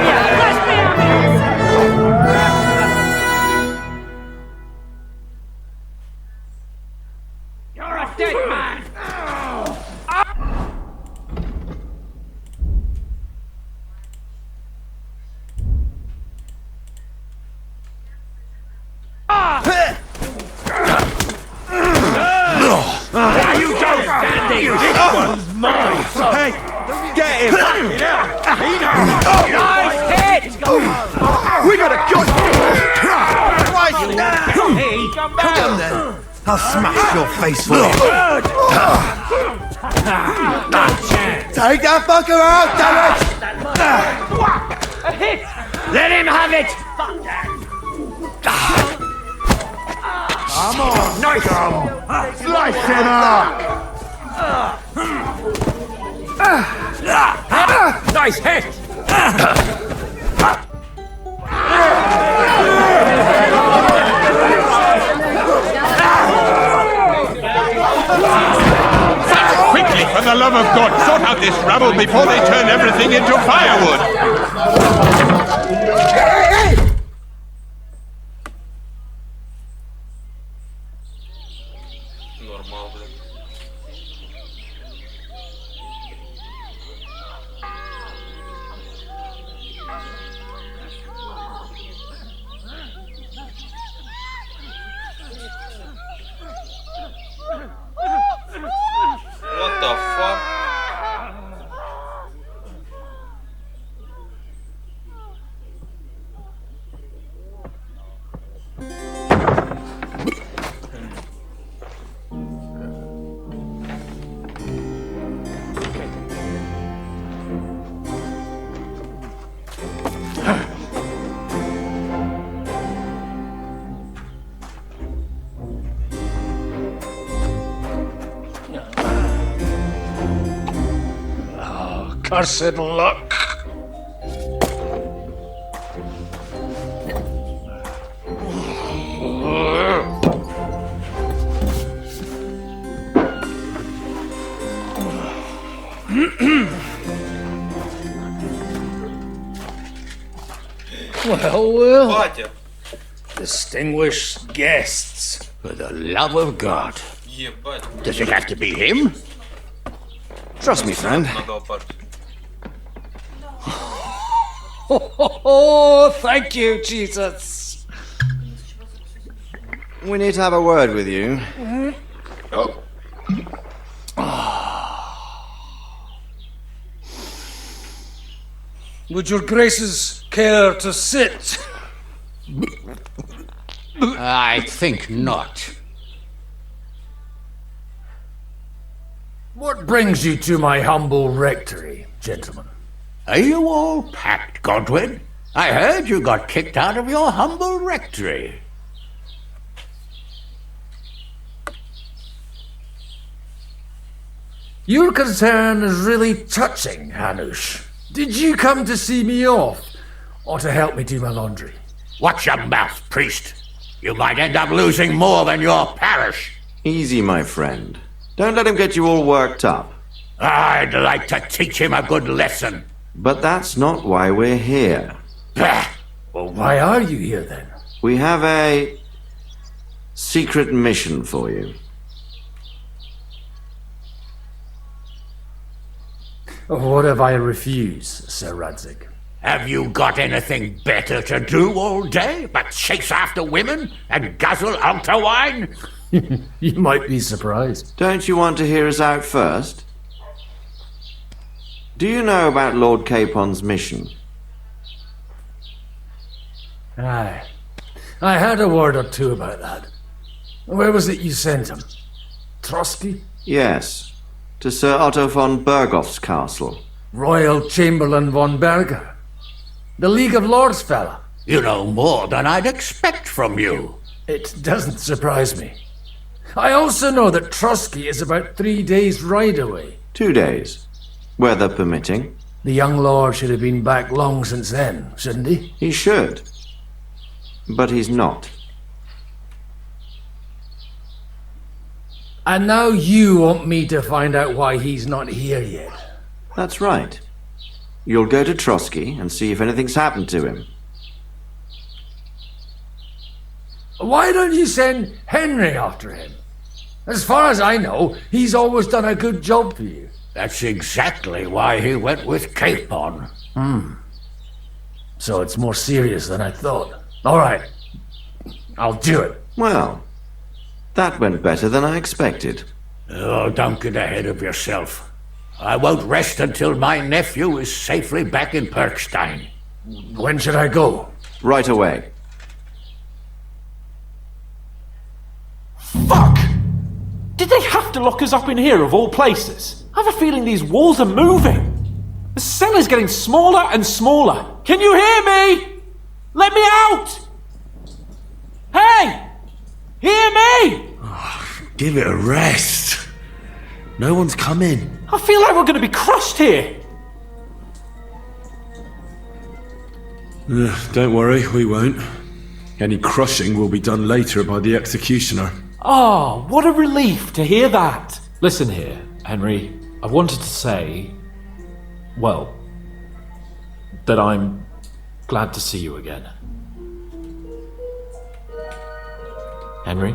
you! Let's be having you! You're a dead man! You don't stand there! This one's mine! Hey, get him! Nice hit! We got a gun! Right now! Hey, come on then! I'll smash your face for you! Take that fucker out, damn A hit! Let him have it! Come on, nice! Slice him up! Nice hit! Quickly, for the love of God, sort out this rabble before they turn everything into firewood! What the fuck? Cursed luck. Well. Батя. Distinguished guests, for the love of God. Ебать. Does it have to be him? Trust me, friend. Oh, thank you, Jesus. We need to have a word with you. Oh. Would your graces care to sit? I think not. What brings you to my humble rectory, gentlemen? Are you all packed, Godwin? I heard you got kicked out of your humble rectory. Your concern is really touching, Hanush. Did you come to see me off, or to help me do my laundry? Watch your mouth, priest. You might end up losing more than your parish. Easy, my friend. Don't let him get you all worked up. I'd like to teach him a good lesson. But that's not why we're here. Well, why are you here then? We have a secret mission for you. What if I refuse, Sir Radzig? Have you got anything better to do all day but chase after women and guzzle altar wine? You might be surprised. Don't you want to hear us out first? Do you know about Lord Capon's mission? Aye. I had a word or two about that. Where was it you sent him? Trotsky? Yes, to Sir Otto von Bergoff's castle. Royal Chamberlain von Berger. The League of Lords fella. You know more than I'd expect from you. It doesn't surprise me. I also know that Trotsky is about 3 days' ride away. 2 days, weather permitting. The young lord should have been back long since then, shouldn't he? He should. But he's not. And now you want me to find out why he's not here yet. That's right. You'll go to Trotsky and see if anything's happened to him. Why don't you send Henry after him? As far as I know, he's always done a good job for you. That's exactly why he went with Capon. So it's more serious than I thought. All right. I'll do it. Well, that went better than I expected. Oh, don't get ahead of yourself. I won't rest until my nephew is safely back in Perkstein. When should I go? Right away. Fuck! Did they have to lock us up in here of all places? I have a feeling these walls are moving. The cell is getting smaller and smaller. Can you hear me? Let me out! Hey! Hear me! Give it a rest. No one's coming. I feel like we're going to be crushed here. Don't worry, we won't. Any crushing will be done later by the executioner. Oh, what a relief to hear that. Listen here, Henry. I wanted to say, well, that I'm glad to see you again. Henry?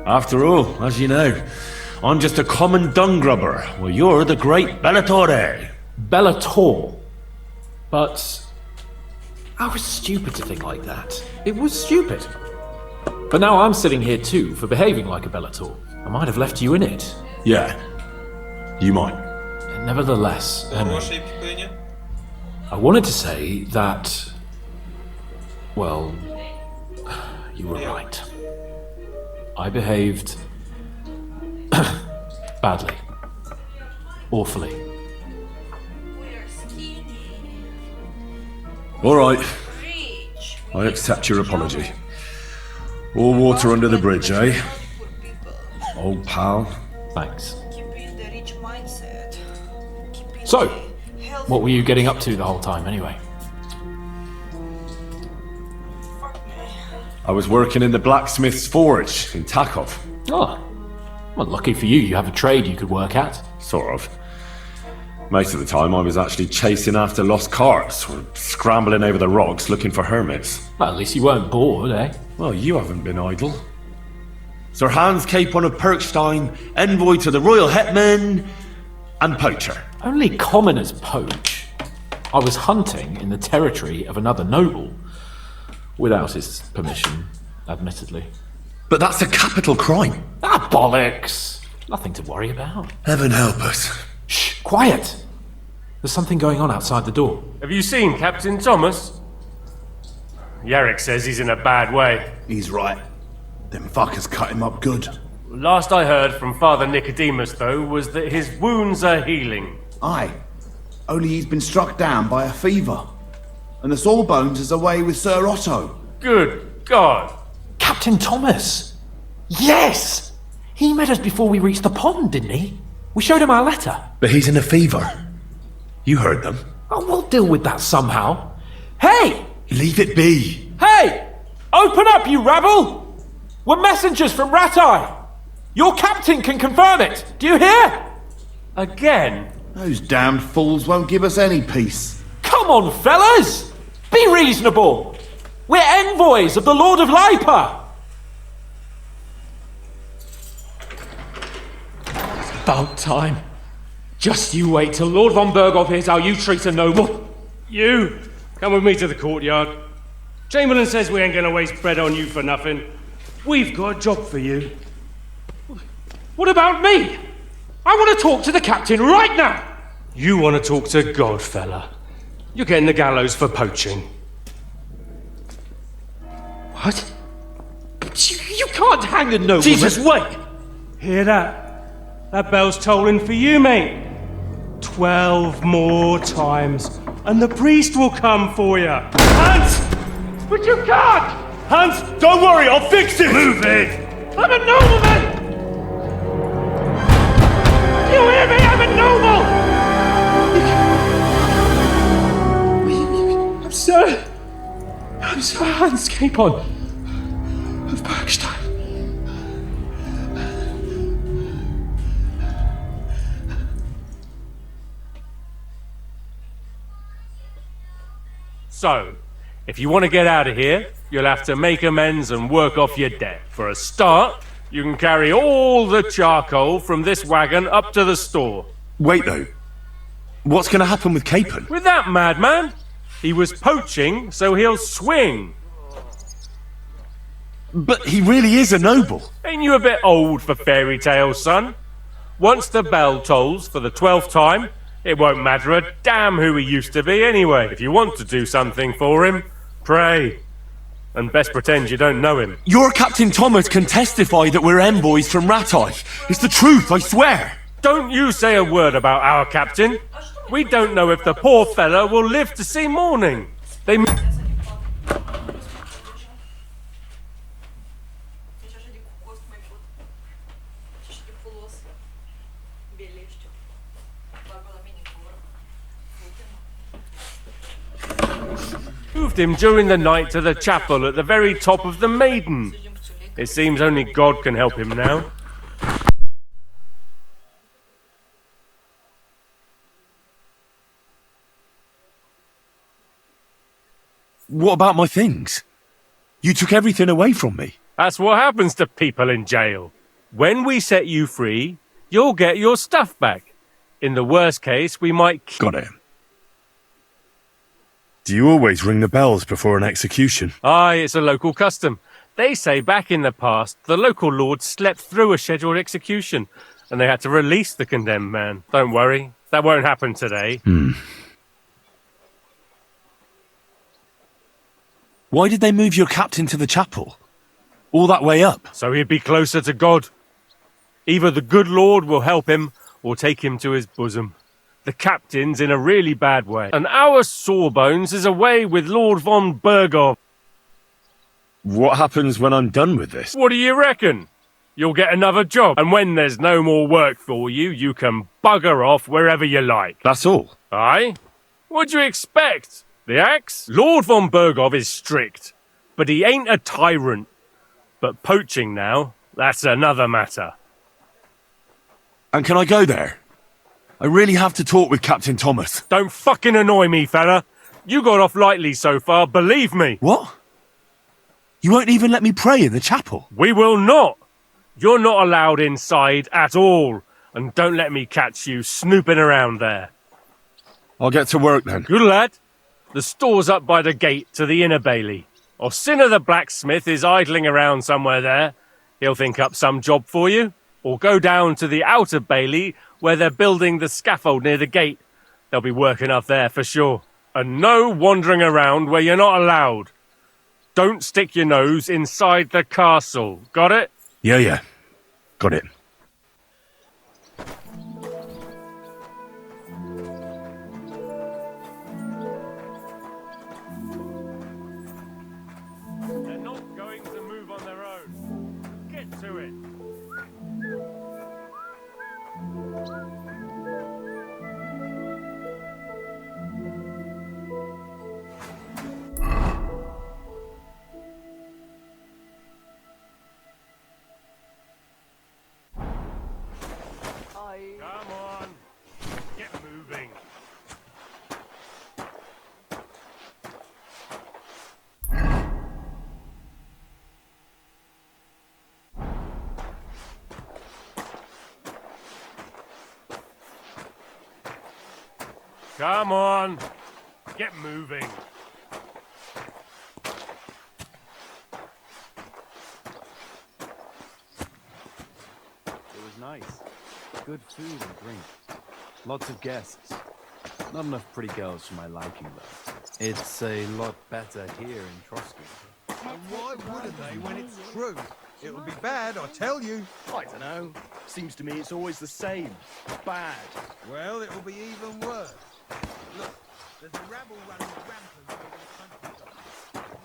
After all, as you know, I'm just a common dung grubber, while you're the great Bellatore. Bellator? But I was stupid to think like that. It was stupid. But now I'm sitting here too for behaving like a Bellator. I might have left you in it. Yeah, you might. Nevertheless, I wanted to say that, well, you were right. I behaved badly. Awfully. All right. I accept your apology. All water under the bridge, eh? Old pal. Thanks. So, what were you getting up to the whole time, anyway? I was working in the blacksmith's forge in Takov. Oh, well, lucky for you, you have a trade you could work at. Sort of. Most of the time I was actually chasing after lost carts, or scrambling over the rocks looking for hermits. Well, at least you weren't bored, eh? Well, you haven't been idle. Sir Hans Capon of Perkstein, envoy to the royal hetman, and poacher. Only commoners poach. I was hunting in the territory of another noble. Without his permission, admittedly. But that's a capital crime. Ah, bollocks! Nothing to worry about. Heaven help us. Shh, quiet! There's something going on outside the door. Have you seen Captain Thomas? Yarrick says he's in a bad way. He's right. Them fuckers cut him up good. Last I heard from Father Nicodemus, though, was that his wounds are healing. Aye. Only he's been struck down by a fever. And the Sawbones is away with Sir Otto. Good God. Captain Thomas! Yes! He met us before we reached the pond, didn't he? We showed him our letter. But he's in a fever. You heard them. Oh, we'll deal with that somehow. Hey! Leave it be. Hey! Open up, you rabble! We're messengers from Ratai. Your captain can confirm it. Do you hear? Again? Those damned fools won't give us any peace. Come on, fellas! Be reasonable! We're envoys of the Lord of Lipa! It's about time. Just you wait till Lord von Berghoff hears how you treat a noble. You! Come with me to the courtyard. Chamberlain says we ain't gonna waste bread on you for nothing. We've got a job for you. What about me? I want to talk to the captain right now! You want to talk to God, fella. You're getting the gallows for poaching. What? But you can't hang a nobleman. Jesus, wait! Hear that? That bell's tolling for you, mate. 12 more times, and the priest will come for you. Hans! But you can't! Hans, don't worry, I'll fix it! Move it! I'm a nobleman! You hear me? I'm a noble! I'm Sir Hans Capon of Bergstein. So, if you want to get out of here, you'll have to make amends and work off your debt. For a start, you can carry all the charcoal from this wagon up to the store. Wait though, what's going to happen with Capon? With that madman? He was poaching, so he'll swing. But he really is a noble. Ain't you a bit old for fairy tales, son? Once the bell tolls for the 12th time, it won't matter a damn who he used to be anyway. If you want to do something for him, pray. And best pretend you don't know him. Your Captain Thomas can testify that we're envoys from Ratai. It's the truth, I swear. Don't you say a word about our captain. We don't know if the poor fella will live to see morning. They... moved him during the night to the chapel at the very top of the Maiden. It seems only God can help him now. What about my things? You took everything away from me. That's what happens to people in jail. When we set you free, you'll get your stuff back. In the worst case, we might... Got it. Do you always ring the bells before an execution? Aye, it's a local custom. They say back in the past, the local lord slept through a scheduled execution, and they had to release the condemned man. Don't worry, that won't happen today. Why did they move your captain to the chapel? All that way up? So he'd be closer to God. Either the good Lord will help him, or take him to his bosom. The captain's in a really bad way, and our Sawbones is away with Lord von Bergov. What happens when I'm done with this? What do you reckon? You'll get another job, and when there's no more work for you, you can bugger off wherever you like. That's all? Aye? What'd you expect? The axe? Lord von Bergov is strict, but he ain't a tyrant. But poaching now, that's another matter. And can I go there? I really have to talk with Captain Thomas. Don't fucking annoy me, fella. You got off lightly so far, believe me. What? You won't even let me pray in the chapel? We will not. You're not allowed inside at all. And don't let me catch you snooping around there. I'll get to work then. Good lad. The store's up by the gate to the inner bailey. Orsina the blacksmith is idling around somewhere there. He'll think up some job for you. Or go down to the outer bailey where they're building the scaffold near the gate. They'll be working up there for sure. And no wandering around where you're not allowed. Don't stick your nose inside the castle. Got it? Yeah. Got it. They're not going to move on their own. Get to it. Come on, get moving. Come on, get moving. It was nice. Good food and drink. Lots of guests. Not enough pretty girls for my liking, though. It's a lot better here in Trotsky. And why wouldn't they when it's true? It'll be bad, I tell you. I don't know. Seems to me it's always the same. Bad. Well, it'll be even worse. Look, there's a rabble running rampant over the countryside.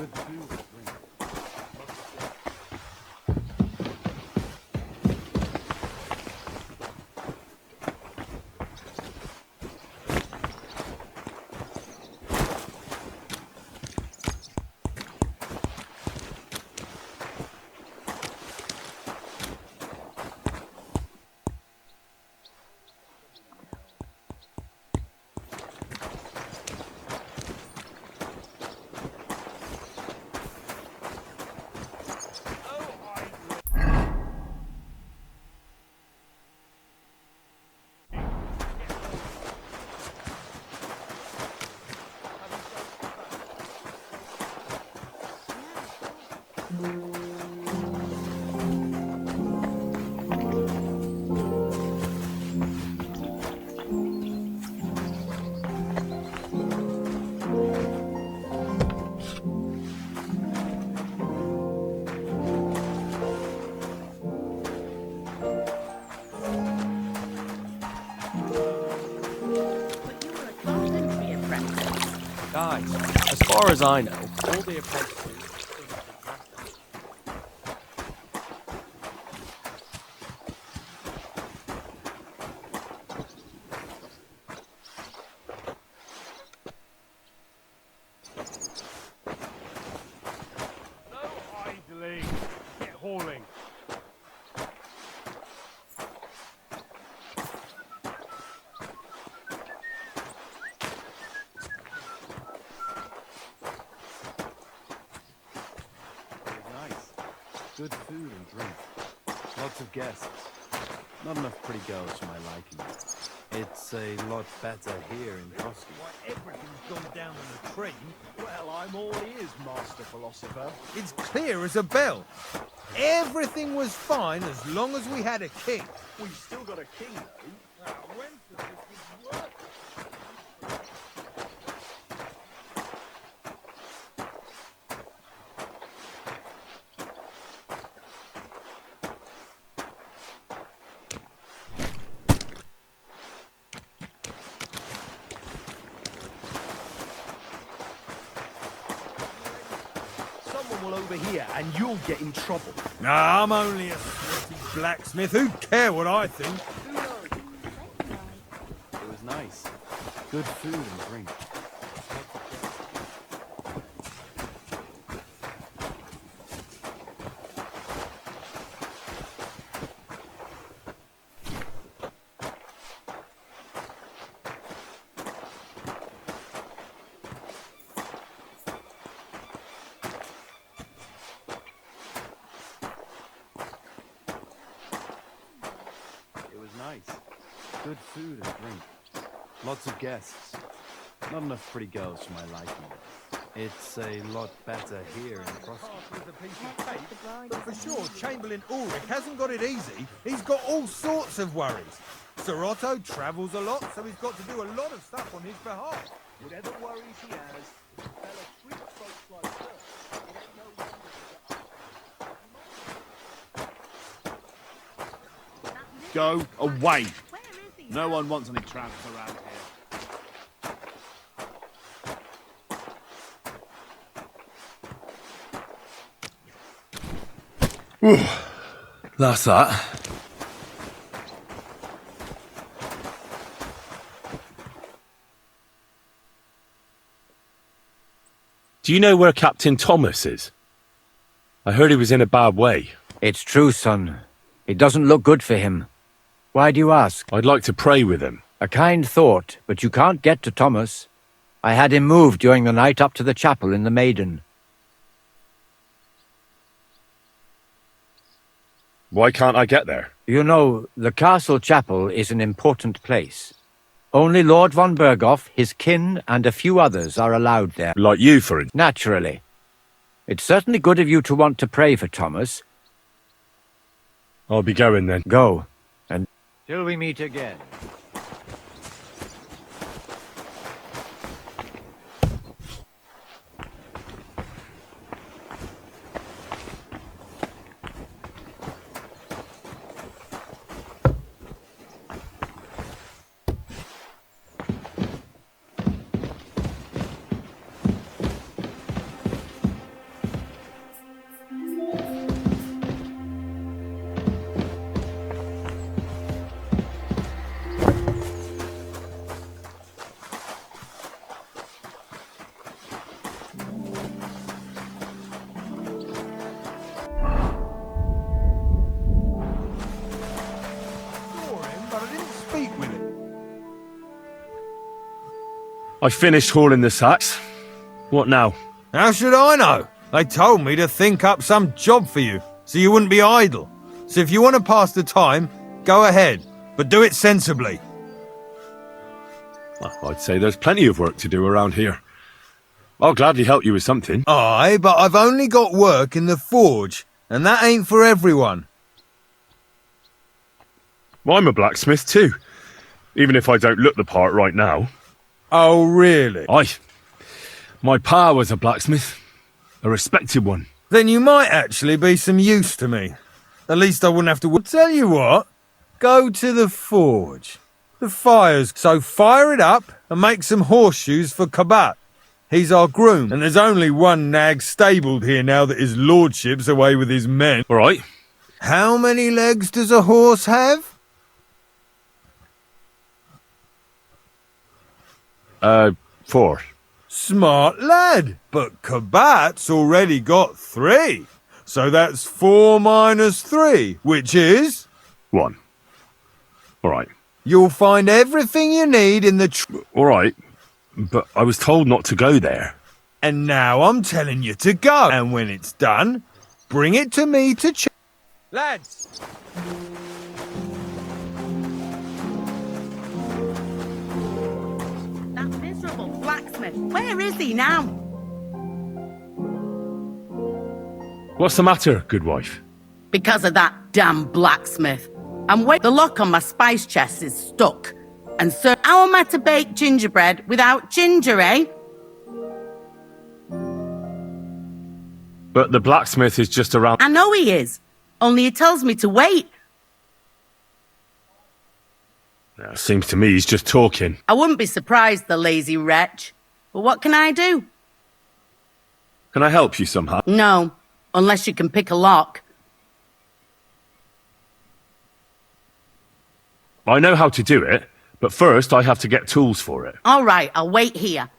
Good food and drink. Guys, as far as I know, all the apprentices. No idling. Get hauling. Good food and drink. Lots of guests. Not enough pretty girls for my liking. It's a lot better here in Frosty. Everything's gone down in a tree. Well, I'm all ears, Master Philosopher. It's clear as a bell. Everything was fine as long as we had a king. We've still got a king, though. When's this work? Someone will overhear and you'll get in trouble. Nah, I'm only a sweaty blacksmith. Who'd care what I think? It was nice. Good food and drink. Nice. Good food and drink. Lots of guests. Not enough pretty girls for my liking. It's a lot better here in Frosty. But for sure, Chamberlain Ulrich hasn't got it easy. He's got all sorts of worries. Sir Otto travels a lot, so he's got to do a lot of stuff on his behalf. Whatever worries he has, the fella treats folks like this. It ain't no wonder Go away. No one wants any tramps around here. Whew. That's that. Do you know where Captain Thomas is? I heard he was in a bad way. It's true, son. It doesn't look good for him. Why do you ask? I'd like to pray with him. A kind thought, but you can't get to Thomas. I had him moved during the night up to the chapel in the Maiden. Why can't I get there? You know, the castle chapel is an important place. Only Lord von Berghoff, his kin, and a few others are allowed there. Like you, for instance. Naturally. It's certainly good of you to want to pray for Thomas. I'll be going then. Go. And till we meet again. I finished hauling the sacks. What now? How should I know? They told me to think up some job for you, so you wouldn't be idle. So if you want to pass the time, go ahead, but do it sensibly. Well, I'd say there's plenty of work to do around here. I'll gladly help you with something. Aye, but I've only got work in the forge, and that ain't for everyone. Well, I'm a blacksmith too, even if I don't look the part right now. Oh, really? Aye. My pa was a blacksmith, a respected one. Then you might actually be some use to me. At least I wouldn't have to... Tell you what, go to the forge. The fire's... So fire it up and make some horseshoes for Kabat. He's our groom, and there's only one nag stabled here now that his lordship's away with his men. All right. How many legs does a horse have? 4. Smart lad, but Kabat's already got 3. So that's 4 minus 3, which is... 1. All right. You'll find everything you need in the... All right, but I was told not to go there. And now I'm telling you to go. And when it's done, bring it to me to check. Lads! That miserable blacksmith, where is he now? What's the matter, good wife? Because of that damn blacksmith. And wait, the lock on my spice chest is stuck. And sir, how am I to bake gingerbread without ginger, eh? But the blacksmith is just around... I know he is. Only he tells me to wait. Yeah, seems to me he's just talking. I wouldn't be surprised, the lazy wretch. But what can I do? Can I help you somehow? No, unless you can pick a lock. I know how to do it, but first I have to get tools for it. All right, I'll wait here.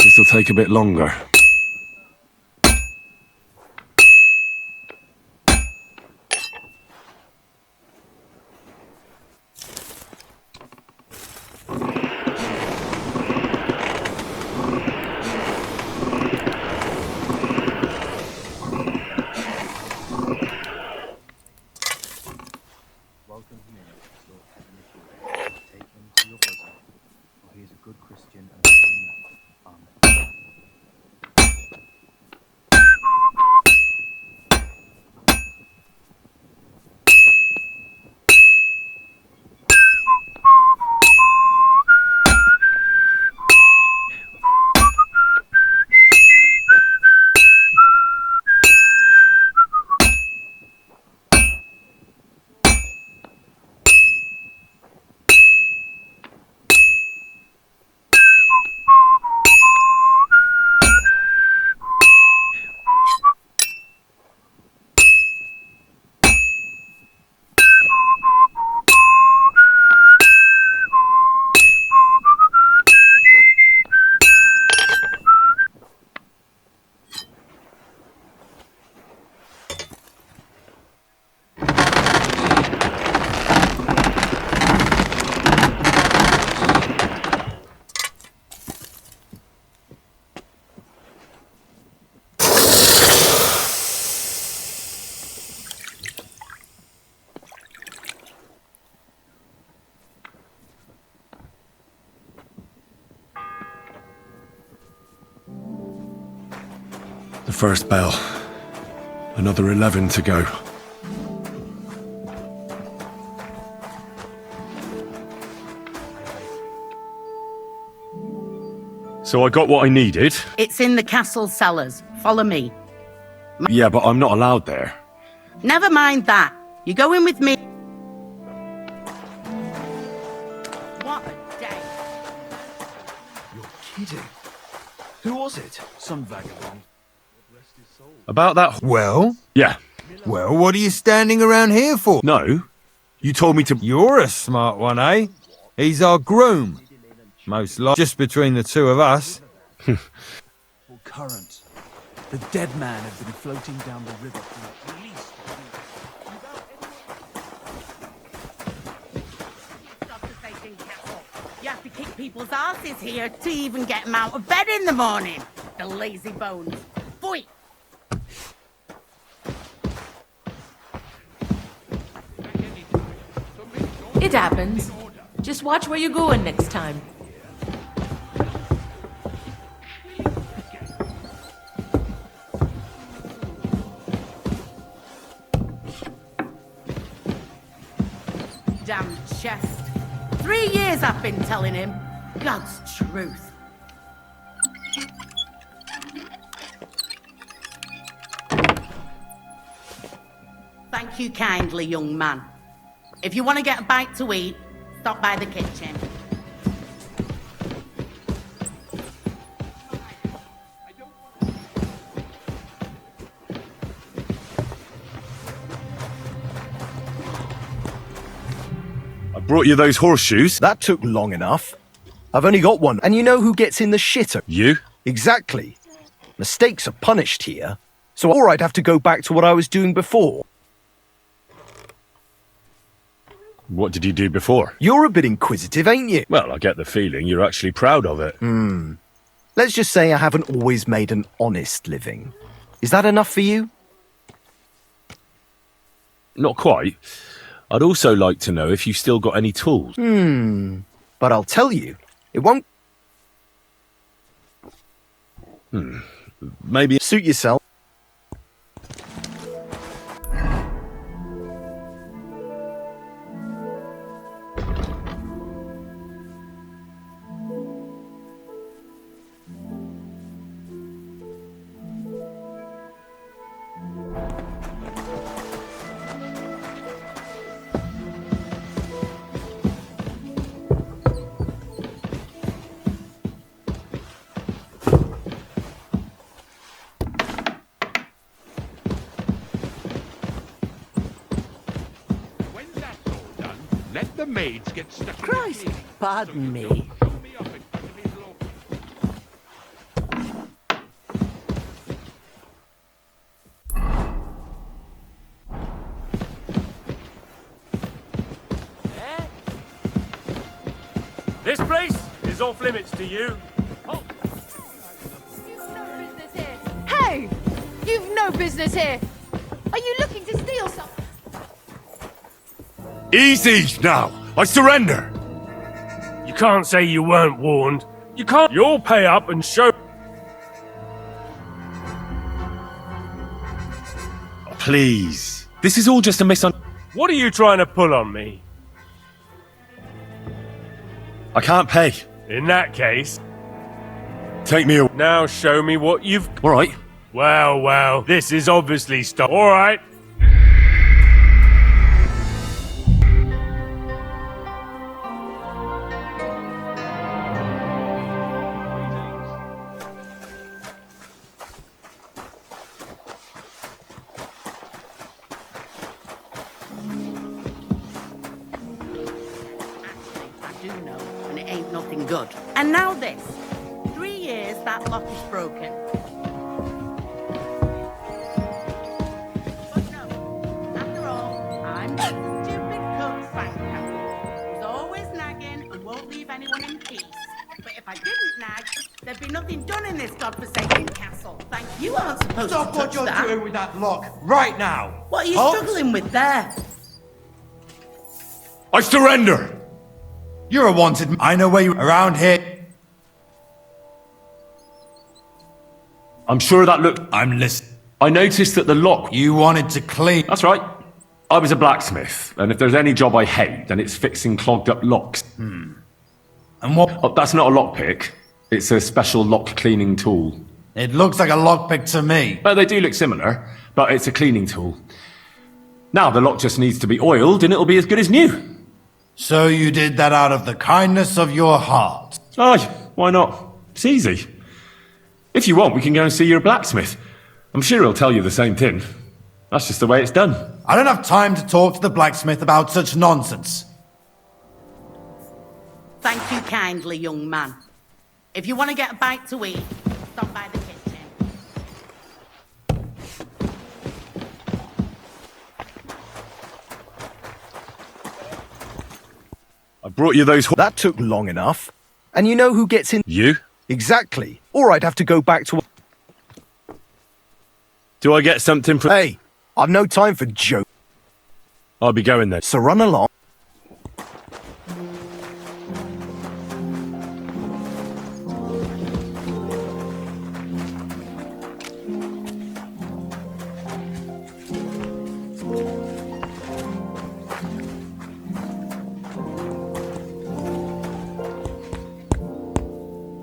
This'll take a bit longer. Welcome him in, Lord Heavenly Father. Take him to your bosom, for he is a good Christian and a kind man. Amen. The first bell. Another 11 to go. So I got what I needed? It's in the castle cellars. Follow me. Yeah, but I'm not allowed there. Never mind that. You go in with me. What a day. You're kidding. Who was it? Some vagabond. About that... Well? Yeah. Well, what are you standing around here for? No. You told me to... You're a smart one, eh? He's our groom. Most likely just between the two of us. Current. The dead man had been floating down the river for at least You have to kick people's asses here to even get them out of bed in the morning. The lazy bones. Boy! It happens. Just watch where you're going next time. Damn chest. 3 years I've been telling him. God's truth. Thank you kindly, young man. If you want to get a bite to eat, stop by the kitchen. I brought you those horseshoes. That took long enough. I've only got one, and you know who gets in the shitter? You? Exactly. Mistakes are punished here, so or I'd have to go back to what I was doing before. What did you do before? You're a bit inquisitive, ain't you? Well, I get the feeling you're actually proud of it. Let's just say I haven't always made an honest living. Is that enough for you? Not quite. I'd also like to know if you've still got any tools. But I'll tell you, it won't... Maybe... Suit yourself. Let the maids get stuck. Christ, pardon me. This place is off limits to you. Hey! You've no business here! Are you looking to steal something? Easy now! I surrender! You can't say you weren't warned. You can't. You'll pay up and show. Please. This is all just a misunderstanding. What are you trying to pull on me? I can't pay. In that case, take me away. Now show me what you've... All right. Well, this is obviously stuff. All right. Good. And now this. 3 years that lock is broken. But no, after all, I'm the stupid cook Franco, who's always nagging and won't leave anyone in peace. But if I didn't nag, there'd be nothing done in this godforsaken castle. Thank you aren't supposed Stop to what touch you're that. doing with that lock right now. What are you Holmes? struggling with there? I surrender! You're a wanted. I know where you around here. I'm sure that looked... I'm listening. I noticed that the lock... You wanted to clean... That's right. I was a blacksmith, and if there's any job I hate, then it's fixing clogged up locks. And what... Oh, that's not a lockpick. It's a special lock cleaning tool. It looks like a lockpick to me. Well, they do look similar, but it's a cleaning tool. Now the lock just needs to be oiled, and it'll be as good as new. So you did that out of the kindness of your heart? Aye, why not? It's easy. If you want, we can go and see your blacksmith. I'm sure he'll tell you the same thing. That's just the way it's done. I don't have time to talk to the blacksmith about such nonsense. Thank you kindly, young man. If you want to get a bite to eat, stop by the kitchen. I brought you those... That took long enough. And you know who gets in... You? Exactly. Or I'd have to go back to... Do I get something from... Hey, I've no time for joke. I'll be going then. So run along.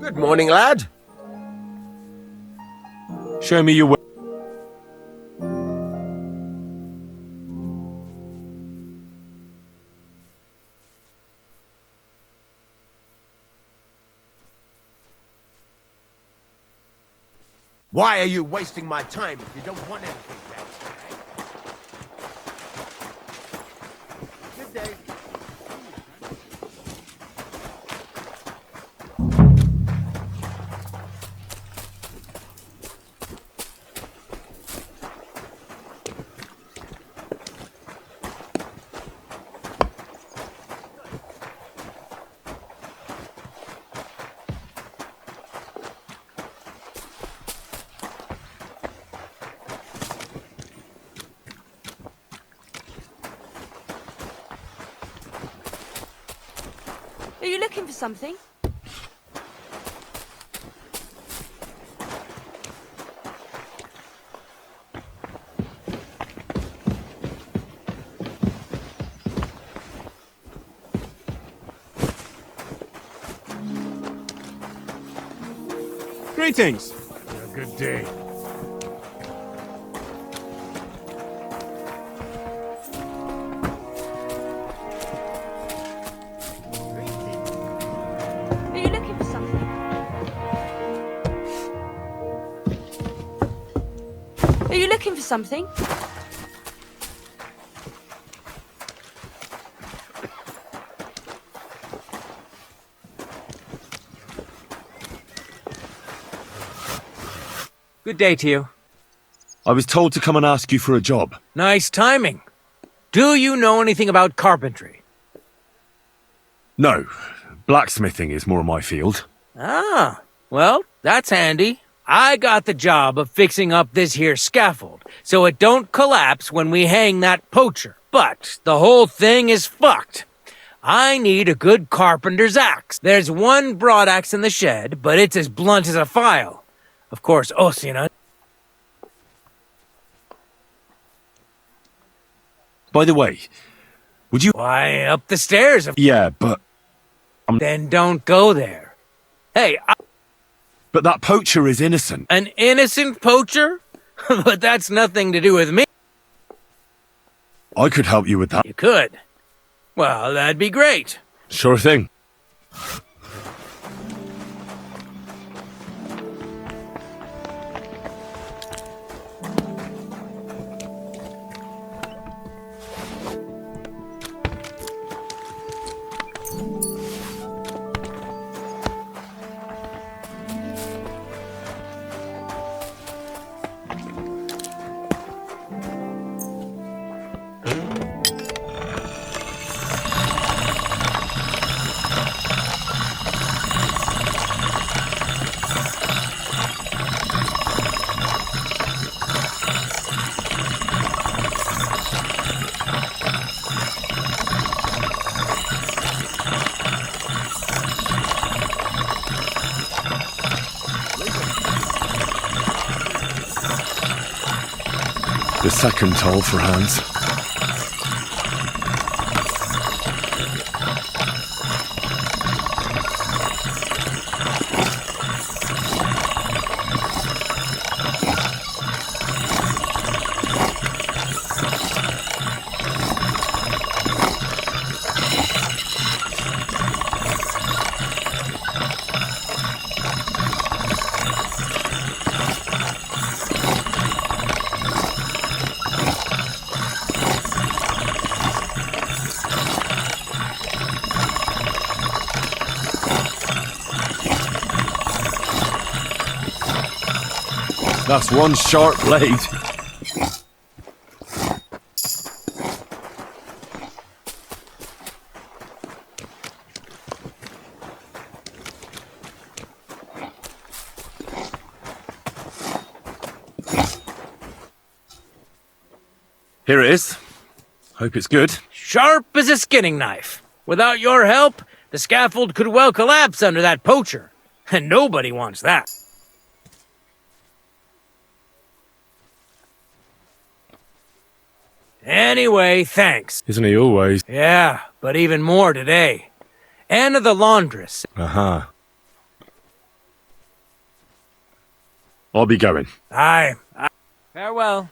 Good morning, lad. Show me your way. Why are you wasting my time if you don't want anything done? Good day. Are you looking for something? Greetings. A good day. Are you looking for something? Are you looking for something? Good day to you. I was told to come and ask you for a job. Nice timing. Do you know anything about carpentry? No. Blacksmithing is more my field. Ah, well, that's handy. I got the job of fixing up this here scaffold, so it don't collapse when we hang that poacher. But the whole thing is fucked. I need a good carpenter's axe. There's one broadaxe in the shed, but it's as blunt as a file. Of course, Osina. By the way, would you... Why, up the stairs. Yeah, but... Then don't go there. Hey, But that poacher is innocent. An innocent poacher? But that's nothing to do with me. I could help you with that. You could. Well, that'd be great. Sure thing. The second toll for Hans. That's one sharp blade. Here it is. Hope it's good. Sharp as a skinning knife. Without your help, the scaffold could well collapse under that poacher. And nobody wants that. Anyway, thanks. Isn't he always? Yeah, but even more today. Anna the laundress. Aha. I'll be going. Aye. Farewell.